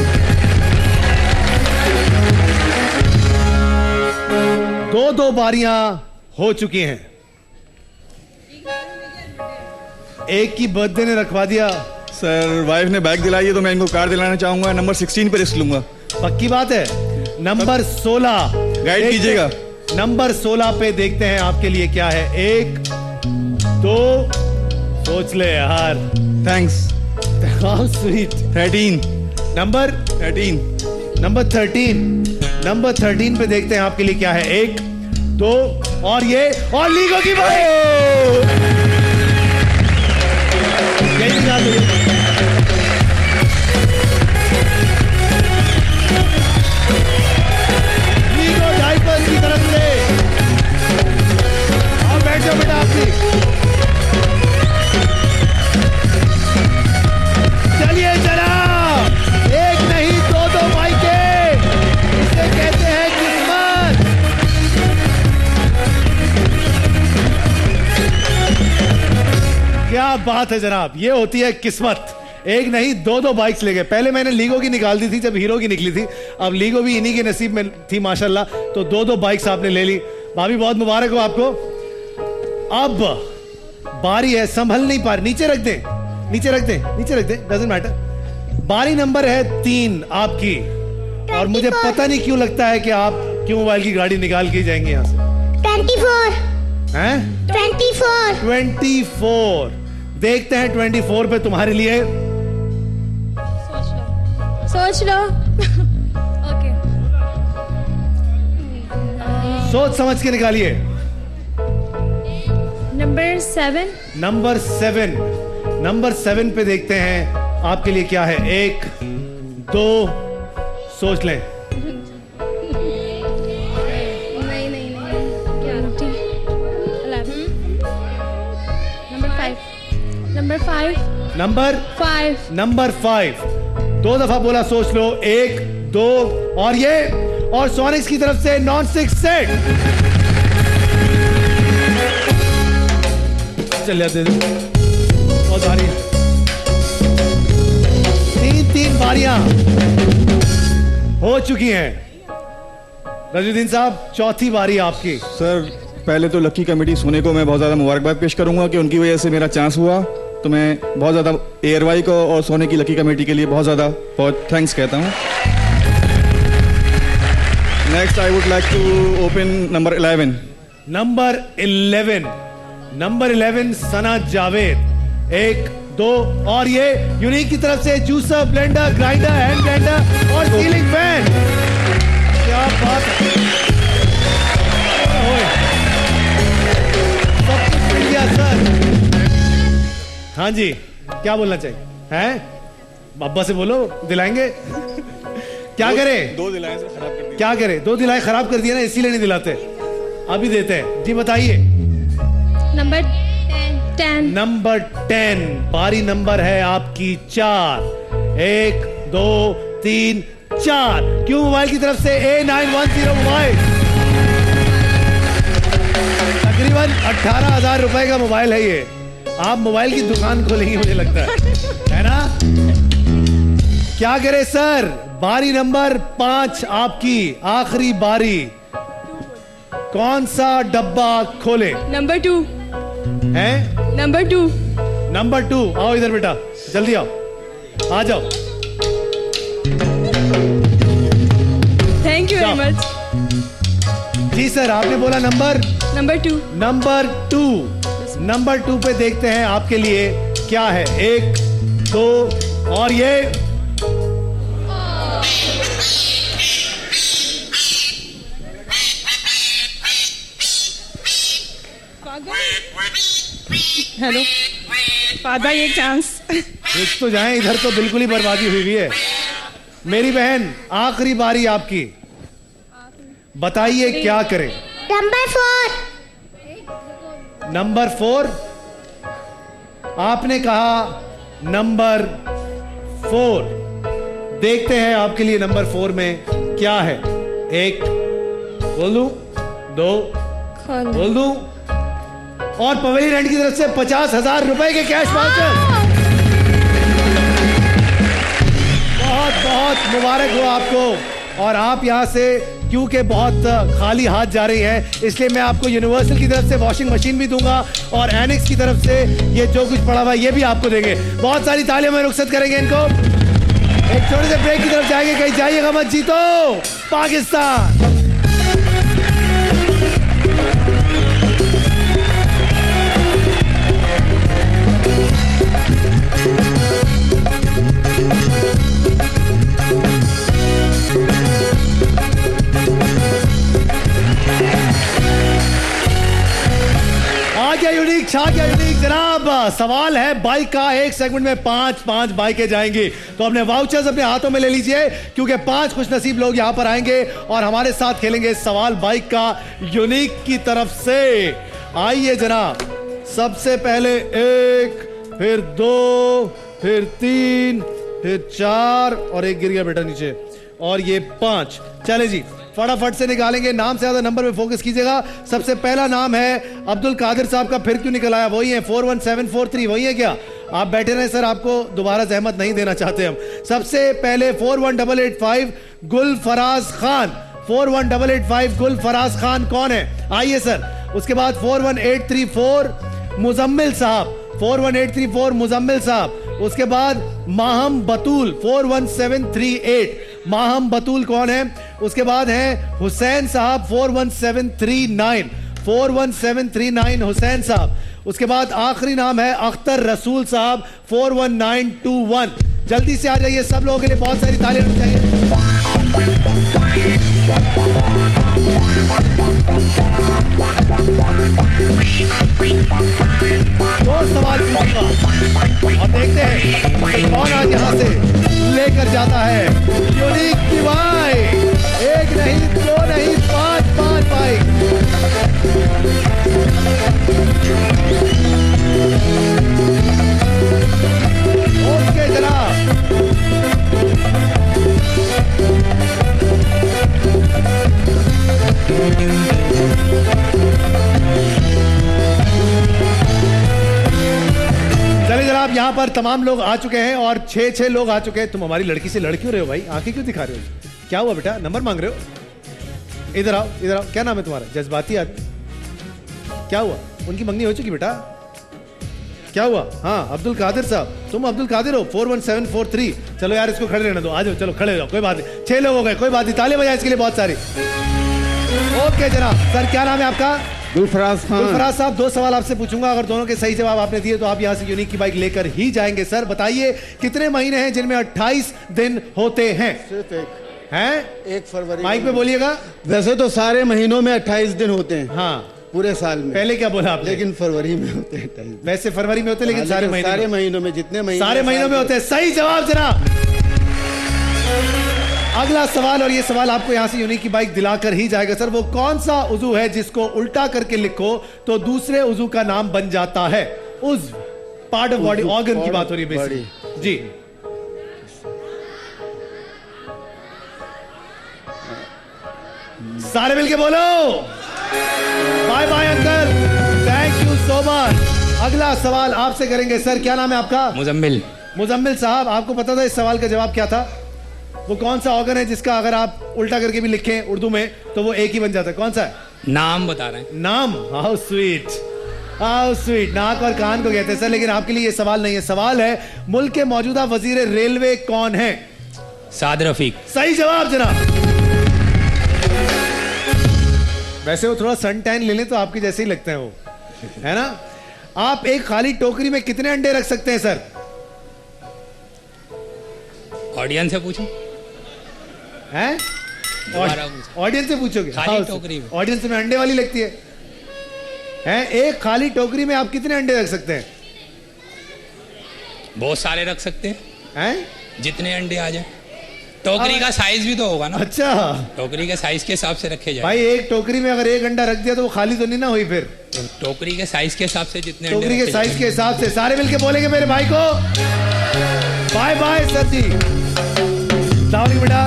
2 बारियां हो चुकी हैं। एक की बर्थडे ने रखवा दिया। सर वाइफ ने बाइक दिलाई है तो मैं इनको कार दिलाना चाहूंगा। नंबर 16 पे रिस्क लूंगा। पक्की बात है। नंबर 16 गाइड कीजिएगा। नंबर 16 पे देखते हैं आपके लिए क्या है। 1 2 सोच ले यार। Thanks. How sweet. 13 number 13 number 13 number 13 पे देखते हैं आपके लिए क्या है। 1 2 और ये और लीगो की बाइक। यही निकाल दो। लीगो डाइपर की तरफ से। और बैठ जाओ बेटा आपकी। चलिए जनाब, एक नहीं 2 बाइकें। इसे कहते हैं किस्मत। क्या बात है जनाब, ये होती है किस्मत। एक नहीं 2 बाइक्स ले गए। पहले मैंने लीगो की निकाल दी थी जब हीरो की निकली थी। अब लीगो भी इन्हीं के नसीब में थी माशाल्लाह, तो 2 बाइक्स आपने ले ली। भाभी बहुत मुबारक हो आपको। अब बारी है, संभल नहीं पा रही। नीचे रख दे, नीचे रख दे, नीचे रख दे, डजंट मैटर। बारी नंबर है 3 आपकी। और मुझे पता नहीं क्यों लगता है कि आप क्यों मोबाइल की गाड़ी निकाल के जाएंगे यहाँ से। 24 हैं? 24 24 देखते हैं 24 पे तुम्हारे लिए। सोच लो। ओके। सोच समझ के निकालिए। नंबर 7 नंबर 7 नंबर 7 पे देखते हैं आपके लिए क्या है। 1 2 सोच लें। नहीं नहीं नहीं 20 11 नंबर 5 नंबर 5 2 दफा बोला, सोच लो। 1 2 और ये और सोनिक्स की तरफ से नॉन स्टिक सेट। चल दे दो। बहुत भारी है। 3 बारियां हो चुकी हैं। रजुद्दीन साहब, चौथी बारी आपकी। सर पहले तो लकी कमेटी सोने को मैं बहुत ज़्यादा मुबारकबाद पेश करूंगा कि उनकी वजह से मेरा चांस हुआ। तो मैं बहुत ज़्यादा एयरवाई को और सोने की लकी कमेटी के लिए बहुत थैंक्स कहता हूँ। Next I would like to open number 11। Number 11 Sana Javed. 1 2 और ये यूनिक की तरफ से juicer, blender, grinder, hand grinder और सीलिंग फैन। क्या बात है। सब कुछ मिल गया सर। हाँ जी, क्या बोलना चाहिए हैं? अब्बा से बोलो, दिलाएंगे। क्या करें? 2 दिलाएं सर, खराब कर दिया। क्या करें? 2 दिलाए खराब कर दिया ना, इसीलिए नहीं दिलाते। अभी देते हैं जी, बताइए। नंबर 10 नंबर 10 बारी नंबर है आपकी 4। 1 2 3 4 क्यों मोबाइल की तरफ से A910 मोबाइल। तकरीबन 18,000 रुपए का मोबाइल है ये। आप मोबाइल की दुकान खोलेंगे मुझे लगता है ना? क्या करे सर? बारी नंबर 5 आपकी, आखिरी बारी। कौन सा डब्बा खोले? नंबर 2। हैं? नंबर 2। नंबर 2। आओ इधर बेटा, जल्दी आओ, आ जाओ। Thank you very much. जी सर, आपने बोला नंबर 2। नंबर 2। नंबर 2 पे देखते हैं आपके लिए क्या है। 1 2 और ये हेलो फादर, एक चांस। देख तो जाएं, इधर तो बिल्कुल ही बर्बादी हुई है। मेरी बहन, आखिरी बारी आपकी, बताइए क्या करें? नंबर 4। नंबर 4 आपने कहा। नंबर 4 देखते हैं आपके लिए नंबर 4 में क्या है। 1 बोल दूं, 2 बोल दूं, और पवेलियन रेंट की तरफ से 50,000 रुपए के कैश वाउचर। बहुत बहुत मुबारक हो आपको। और आप यहां से क्योंकि बहुत खाली हाथ जा रही हैं, इसलिए मैं आपको यूनिवर्सल की तरफ से वॉशिंग मशीन भी दूंगा और एनेक्स की तरफ से ये जो कुछ पड़ा हुआ है ये भी आपको देंगे। बहुत सारी तालियों में रुखसत करेंगे इनको। एक छोटे से ब्रेक की तरफ जाएंगे, कहीं जाइएगा मत, जीतो पाकिस्तान। यूनिक छा गया यूनिक। जनाब सवाल है बाइक का, एक सेगमेंट में 5 बाइकें जाएंगी, तो अपने वाउचर्स अपने हाथों में ले लीजिए क्योंकि 5 खुशनसीब लोग यहां पर आएंगे और हमारे साथ खेलेंगे सवाल बाइक का यूनिक की तरफ से। आइए जनाब, सबसे पहले 1, फिर 2, फिर 3, फिर 4 और एक गिर गया बेटा नीचे, और ये 5। चले जी, फटाफट से निकालेंगे। नाम से ज्यादा नंबर पे फोकस कीजिएगा। सबसे पहला नाम है अब्दुल कादिर साहब का। फिर क्यों निकल आया? वही है 41743, वही है क्या? आप बैठे रहे सर, आपको दोबारा जहमत नहीं देना चाहते हम। सबसे पहले 41885 गुल फराज खान। 41885 गुल फराज खान कौन है? आइए सर। उसके बाद 41834 मुजम्मिल साहब। 41834 मुजम्मिल साहब। उसके बाद माहम बतूल 41738 माहम बतूल कौन है? उसके बाद है हुसैन साहब 41739 हुसैन साहब। उसके बाद आखिरी नाम है अख्तर रसूल साहब 41921। जल्दी से आ जाइए सब लोगों के लिए, बहुत सारी तालियां होनी चाहिए। दो सवाल पूछूंगा और देखते हैं कौन आज यहां से लेकर जाता है यूनिक की बाइक। 1 नहीं 2 नहीं 5 बाइक। ओके जनाब, चलिए जनाब, यहाँ पर तमाम लोग आ चुके हैं और 6 लोग आ चुके हैं। तुम हमारी लड़की से लड़ क्यों रहे हो भाई? आंखें क्यों दिखा रहे हो? क्या हुआ बेटा, नंबर मांग रहे हो? इधर आओ, इधर आओ। क्या नाम है तुम्हारा? जज्बाती आदमी। क्या हुआ? उनकी मंगनी हो चुकी बेटा? क्या हुआ? हाँ अब्दुल कादिर साहब, तुम अब्दुल कादिर हो 41743। चलो यार इसको खड़े रहने दो, आ जाओ, चलो खड़े रहो, कोई बात नहीं। 6 लोग हो गए, कोई बात नहीं, तालियां बजाएं इसके लिए बहुत सारी। ओके जनाब, सर क्या नाम है आपका? गुलफराज खान। गुलफराज साहब, 2 सवाल आपसे पूछूंगा, अगर दोनों के सही जवाब आपने दिए तो आप यहां से यूनिक की बाइक लेकर ही जाएंगे। सर बताइए कितने महीने हैं जिनमें 28 दिन होते हैं? सिर्फ एक हैं? 1 फरवरी। माइक पे बोलिएगा। वैसे तो सारे महीनों में 28 दिन होते हैं। हाँ पूरे साल में। पहले क्या बोला आपने? लेकिन फरवरी में होते हैं 28। वैसे फरवरी में होते हैं, लेकिन सारे महीनों में जितने महीने सारे महीनों में होते हैं। सही जवाब जनाब। अगला सवाल, और ये सवाल आपको यहां से यूनिक की बाइक दिलाकर ही जाएगा। सर वो कौन सा उजू है जिसको उल्टा करके लिखो तो दूसरे उजू का नाम बन जाता है? उज पार्ट ऑफ बॉडी, ऑर्गन की बात हो रही है बेसिकली जी। सारे मिलके बोलो bye bye uncle, thank you so much. अगला सवाल आपसे करेंगे। सर क्या नाम है आपका? मुजम्मिल। मुजम्मिल साहब, आपको पता था इस सवाल का जवाब क्या था? वो कौन सा ऑर्गन है जिसका अगर आप उल्टा करके भी लिखें उर्दू में तो वो एक ही बन जाता है? कौन सा है? नाम बता रहे हैं। नाम? How sweet, how sweet. नाक और कान को कहते हैं सर, लेकिन आपके लिए ये सवाल नहीं है। सवाल है मुल्क के मौजूदा वजीर रेलवे कौन है? साद रफीक। सही जवाब जनाब। वैसे वो थोड़ा सन टैन ले लें तो आपके जैसे ही लगते हैं वो, है ना? आप एक खाली टोकरी में कितने अंडे रख सकते हैं सर? ऑडियंस से पूछूं? हैं? ऑडियंस से पूछोगे? खाली टोकरी में। ऑडियंस में अंडे वाली लगती है। हैं? एक खाली टोकरी में आप कितने अंडे रख सकते हैं? बहुत सारे रख सकते हैं। हैं? जितने अंडे आ जाए। टोकरी का साइज भी तो होगा ना। अच्छा, टोकरी के साइज के हिसाब से रखे जाए। भाई एक टोकरी में अगर एक अंडा रख दिया तो वो खाली तो नहीं ना हुई फिर? टोकरी के साइज के हिसाब से जितने टोकरी के साइज के हिसाब से सारे मिलके बोलेंगे मेरे भाई को बाय बाय सर जी। सलाम बेटा,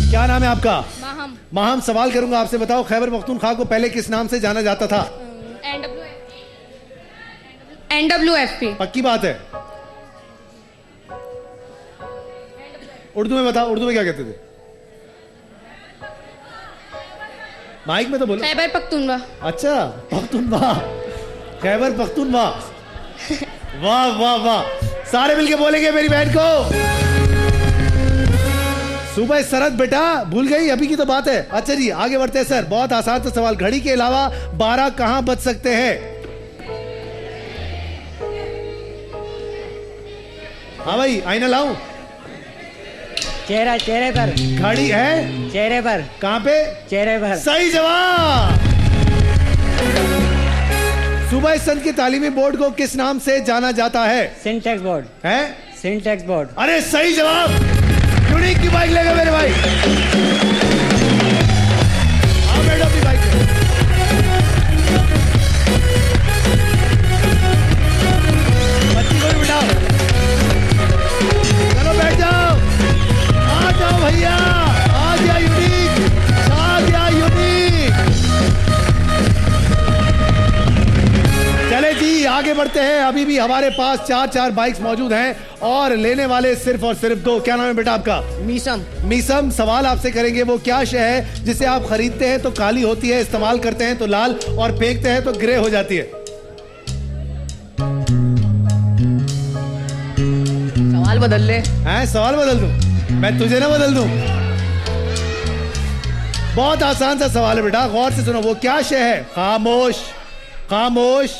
क्या नाम है आपका? माहम। माहम, सवाल करूंगा आपसे, बताओ खैबर पख्तूनख्वा को पहले किस नाम से जाना जाता था? NWFP। पक्की बात है? उर्दू में बताओ, उर्दू में क्या कहते थे? माइक में तो बोलो। खैबर पख्तूनख्वा। अच्छा, पख्तूनख्वा, खैबर पख्तूनख्वा। वाह वाह वाह, सारे मिलके बोलेंगे मेरी बहन को। सुबह सरद बेटा, भूल गई? अभी की तो बात है। अच्छा जी, आगे बढ़ते हैं सर। बहुत आसान सा सवाल, घड़ी के अलावा 12 कहां बज सकते हैं? हाँ भाई, आईना लाऊं? चेहरे पर। घड़ी है चेहरे पर। कहां पे? चेहरे पर। सही जवाब। सूबाई संघ के तालीमी बोर्ड को किस नाम से जाना जाता है? सिंटैक्स बोर्ड है? Syntax board. अरे सही जवाब। यूनिक की बाइक लेगा मेरे भाई। आओ बैठो अपनी बाइक पे। बच्ची को भी बिठाओ। चलो बैठ जाओ। आ जाओ भैया, आ गया यूनिक, आ गया यूनिक। चले जी, आगे बढ़ते हैं। अभी भी हमारे पास 4 बाइक्स मौजूद हैं और लेने वाले सिर्फ और सिर्फ 2। क्या नाम है बेटा आपका? मीसम। मीसम, सवाल आपसे करेंगे वो क्या शय है जिसे आप खरीदते हैं तो काली होती है, इस्तेमाल करते हैं तो लाल और फेंकते हैं तो ग्रे हो जाती है? सवाल बदल ले। हैं? सवाल बदल दूं? मैं तुझे ना बदल दूं? बहुत आसान सा सवाल है बेटा, गौर से सुनो। वो क्या शय है? खामोश, खामोश।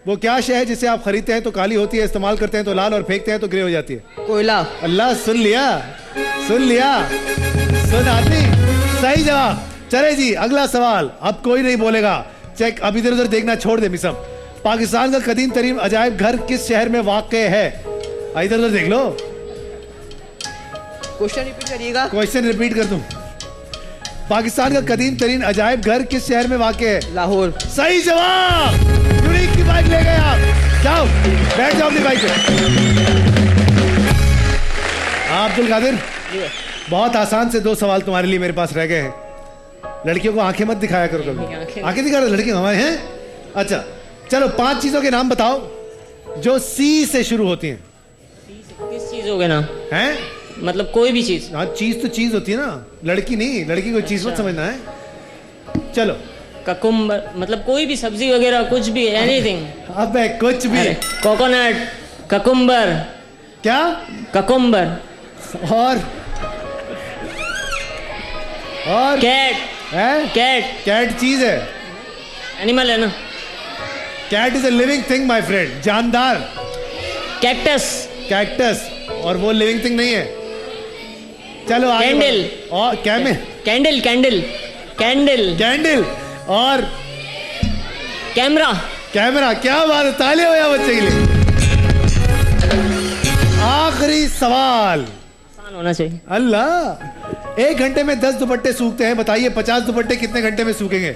वो क्या शय है जिसे आप खरीदते हैं तो काली होती है, इस्तेमाल करते हैं तो लाल और फेंकते हैं तो ग्रे हो जाती है? कोयला। अल्लाह, सुन लिया, सुन लिया, सुन आदमी। सही जवाब। चले जी, अगला सवाल। अब कोई नहीं बोलेगा, चेक। अब इधर उधर देखना छोड़ दे मिसम। पाकिस्तान का कदीम तरीन अजायब घर किस शहर में वाक़ है? इधर उधर देख लो। क्वेश्चन रिपीट करिएगा। क्वेश्चन रिपीट कर दूं? पाकिस्तान का कदीम तरीन अजायब घर किस शहर में वाक़ है? लाहौर। सही जवाब। यूनिक की बाइक ले गए आप। जाओ, बैठ जाओ अपनी बाइक पे। अब्दुल कादिर, बहुत आसान से 2 सवाल तुम्हारे लिए मेरे पास रह गए हैं। लड़कियों को आंखें मत दिखाया करो कभी। आंखें दिखा रहे लड़की हमारे हैं? अच्छा चलो, 5 चीजों के नाम बताओ जो सी से शुरू होती हैं। किस चीजों के नाम? हैं? मतलब कोई भी चीज। हाँ, चीज तो चीज होती है ना, लड़की नहीं। लड़की को चीज मत समझना है। चलो। ककुम्बर, मतलब कोई भी सब्जी वगैरह, कुछ भी, एनीथिंग। अबे कुछ भी। Coconut, cucumber. क्या? ककुम्बर। और कैट है? कैट चीज है, एनिमल है ना? Cat is a living thing my friend, जानदार। कैक्टस। कैक्टस, और वो लिविंग थिंग नहीं है। चलो आगे। कैंडल। और क्या में? Candle, candle, candle, candle. और कैमरा। कैमरा। क्या बात है, ताली हो या बच्चे के लिए। आखिरी सवाल, आसान होना चाहिए। अल्लाह, 1 घंटे में 10 दुपट्टे सूखते हैं, बताइए 50 दुपट्टे कितने घंटे में सूखेंगे?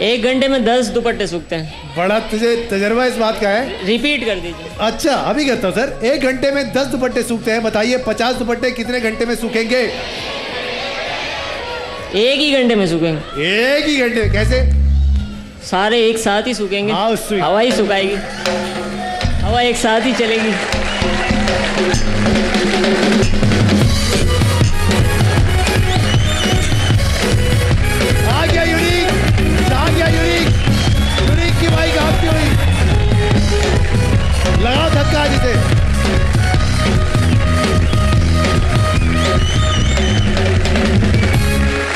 1 घंटे में 10 दुपट्टे सूखते हैं। बड़ा तुझे तजर्बा इस बात का है। रिपीट कर दीजिए। अच्छा अभी कहता हूँ सर, 1 घंटे में 10 दुपट्टे सूखते हैं, बताइए 50 दुपट्टे कितने घंटे में सूखेंगे? 1 ही घंटे में सूखेंगे। 1 ही घंटे? कैसे? सारे एक साथ ही सूखेंगे। हवा ही सुखाएगी। हवा हवा एक साथ ही चलेगी। आ गया यूनिक, आ गया यूनिक, यूनिक की बाइक आपकी हुई। लगाओ धक्का जिसे।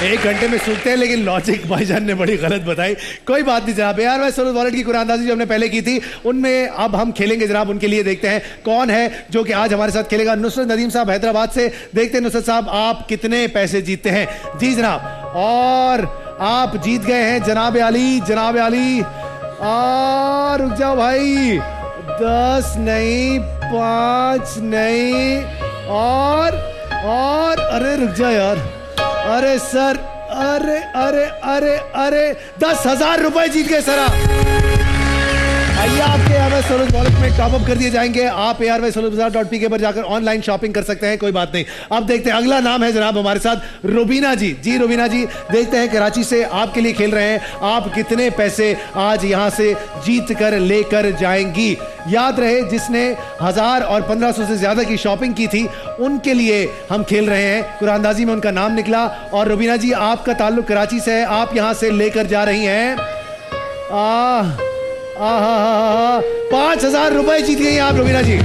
एक घंटे में सूखते हैं, लेकिन लॉजिक भाईजान ने बड़ी गलत बताई। कोई बात नहीं जनाब। यार मैं सोलर वॉलेट की कुरानदाजी जो हमने पहले की थी उनमें अब हम खेलेंगे जनाब। उनके लिए देखते हैं कौन है जो कि आज हमारे साथ खेलेगा। नुसरत नदीम साहब हैदराबाद से। देखते हैं नुसरत साहब आप कितने पैसे जीतते हैं। जी जनाब, और आप जीत गए हैं जनाब अली, जनाब अली। और रुक जाओ भाई, 10 नहीं, 5 नहीं, और अरे रुक जाओ यार, अरे सर, अरे अरे अरे अरे 10,000 रुपए जीत गए सर आप। आइए आपके एयरवेज सोलर वॉलेट में टॉप अप कर दिए जाएंगे। आप airwaysolarbazaar.pk पर जाकर ऑनलाइन शॉपिंग कर सकते हैं, कोई बात नहीं। अब देखते हैं अगला नाम है जनाब हमारे साथ रुबीना जी। जी रुबीना जी, देखते हैं कराची से आपके लिए खेल रहे हैं। आप कितने पैसे आज यहां से जीत कर लेकर जाएंगी। याद रहे जिसने 1000 और 1500 से ज्यादा की शॉपिंग की थी उनके लिए हम खेल रहे हैं। कुरानदाजी में उनका नाम निकला। और रुबीना जी आपका ताल्लुक कराची से है, आप यहां से लेकर जा रही हैं 5,000 रुपए जीत गई आप रुबीना जी।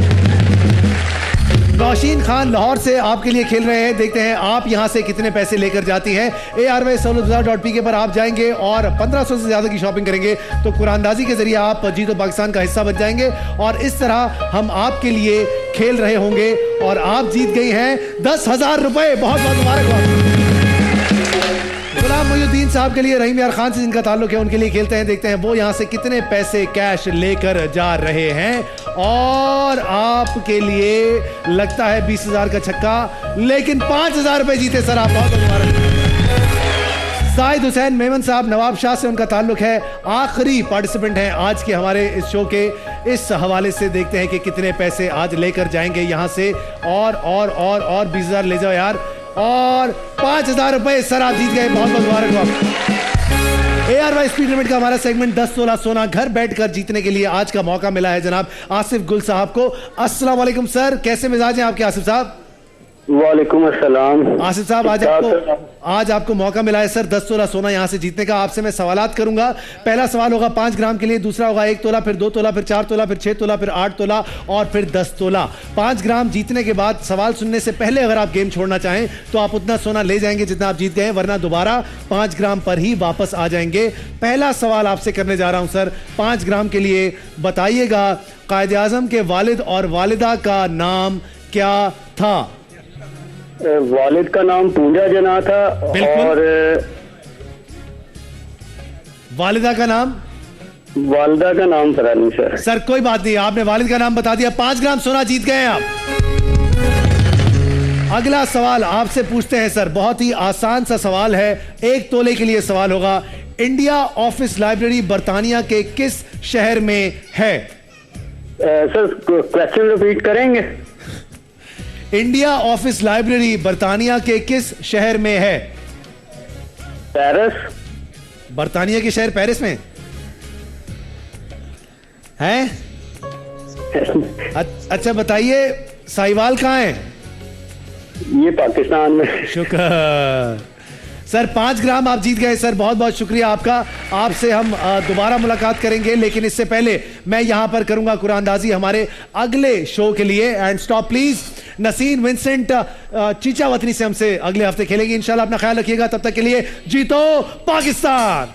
नौशीन खान लाहौर से आपके लिए खेल रहे हैं। देखते हैं आप यहां से कितने पैसे लेकर जाती हैं। airwaysolarbazaar.pk पर आप जाएंगे और 1500 से ज्यादा की शॉपिंग करेंगे तो कुरानदाजी के जरिए आप जीतो पाकिस्तान का हिस्सा बन जाएंगे। और इस तरह हम आपके लिए खेल रहे होंगे और आप जीत गई हैं 10,000 रुपए। बहुत बहुत मुबारक। गुलाम मोहिउद्दीन साहब के लिए रहीम यार खान से जिनका ताल्लुक है उनके लिए खेलते हैं। देखते हैं वो यहां से कितने पैसे कैश लेकर जा रहे हैं। और आपके लिए लगता है 20,000 का छक्का, लेकिन 5,000 रुपए जीते सर आप। बहुत मुबारक। जाहिद हुसैन मेमन साहब नवाब शाह से उनका ताल्लुक है, आखिरी पार्टिसिपेंट हैं आज के हमारे इस शो के। इस हवाले से देखते हैं कि कितने पैसे आज लेकर जाएंगे यहां से। और 20,000 ले जाओ यार। और 5,000 रुपए सर आप जीत गए। बहुत बहुत मुबारक हो आप। ARY स्पीड लिमिट का हमारा सेगमेंट 10 तोला सोना घर बैठकर जीतने के लिए आज का मौका मिला है जनाब आसिफ गुल साहब को। अस्सलाम वालेकुम सर, कैसे मिजाज हैं आपके आसिफ साहब? वालेकुम अस्सलाम। आसिफ साहब आज आपको मौका मिला है सर 10 तोला सोना यहां से जीतने का। आपसे मैं सवालात करूंगा। पहला सवाल होगा 5 ग्राम के लिए, दूसरा होगा 1 तोला, फिर 2 तोला, फिर 4 तोला, फिर 6 तोला, फिर 8 तोला और फिर 10 तोला। 5 ग्राम जीतने के बाद सवाल सुनने से पहले अगर आप गेम छोड़ना चाहें तो आप उतना सोना ले जाएंगे जितना आप जीत गए, वरना दोबारा 5 ग्राम पर ही वापस आ जाएंगे। पहला सवाल आपसे करने जा रहा हूं सर 5 ग्राम के लिए। बताइएगा कायद आजम के वालिद और वालिदा का नाम क्या था? वालिद का नाम पूंजा जना था और वालिदा का नाम पता नहीं सर। सर कोई बात नहीं, आपने वालिद का नाम बता दिया। 5 ग्राम सोना जीत गए आप। अगला सवाल आपसे पूछते हैं सर, बहुत ही आसान सा सवाल है। 1 तोले के लिए सवाल होगा। इंडिया ऑफिस लाइब्रेरी बर्तानिया के किस शहर में है? सर क्वेश्चन रिपीट करेंगे? इंडिया ऑफिस लाइब्रेरी बर्तानिया के किस शहर में है? पेरिस। बर्तानिया के शहर पेरिस में है? अच्छा बताइए साहिवाल कहाँ है? ये पाकिस्तान में। शुक्र सर, 5 ग्राम आप जीत गए सर। बहुत बहुत शुक्रिया आपका। आपसे हम दोबारा मुलाकात करेंगे, लेकिन इससे पहले मैं यहां पर करूंगा कुरानदाजी हमारे अगले शो के लिए। And stop please. Naseen Vincent Chichawatni से हमसे अगले हफ्ते खेलेंगे इंशाल्लाह। अपना ख्याल रखिएगा, तब तक के लिए जीतो पाकिस्तान।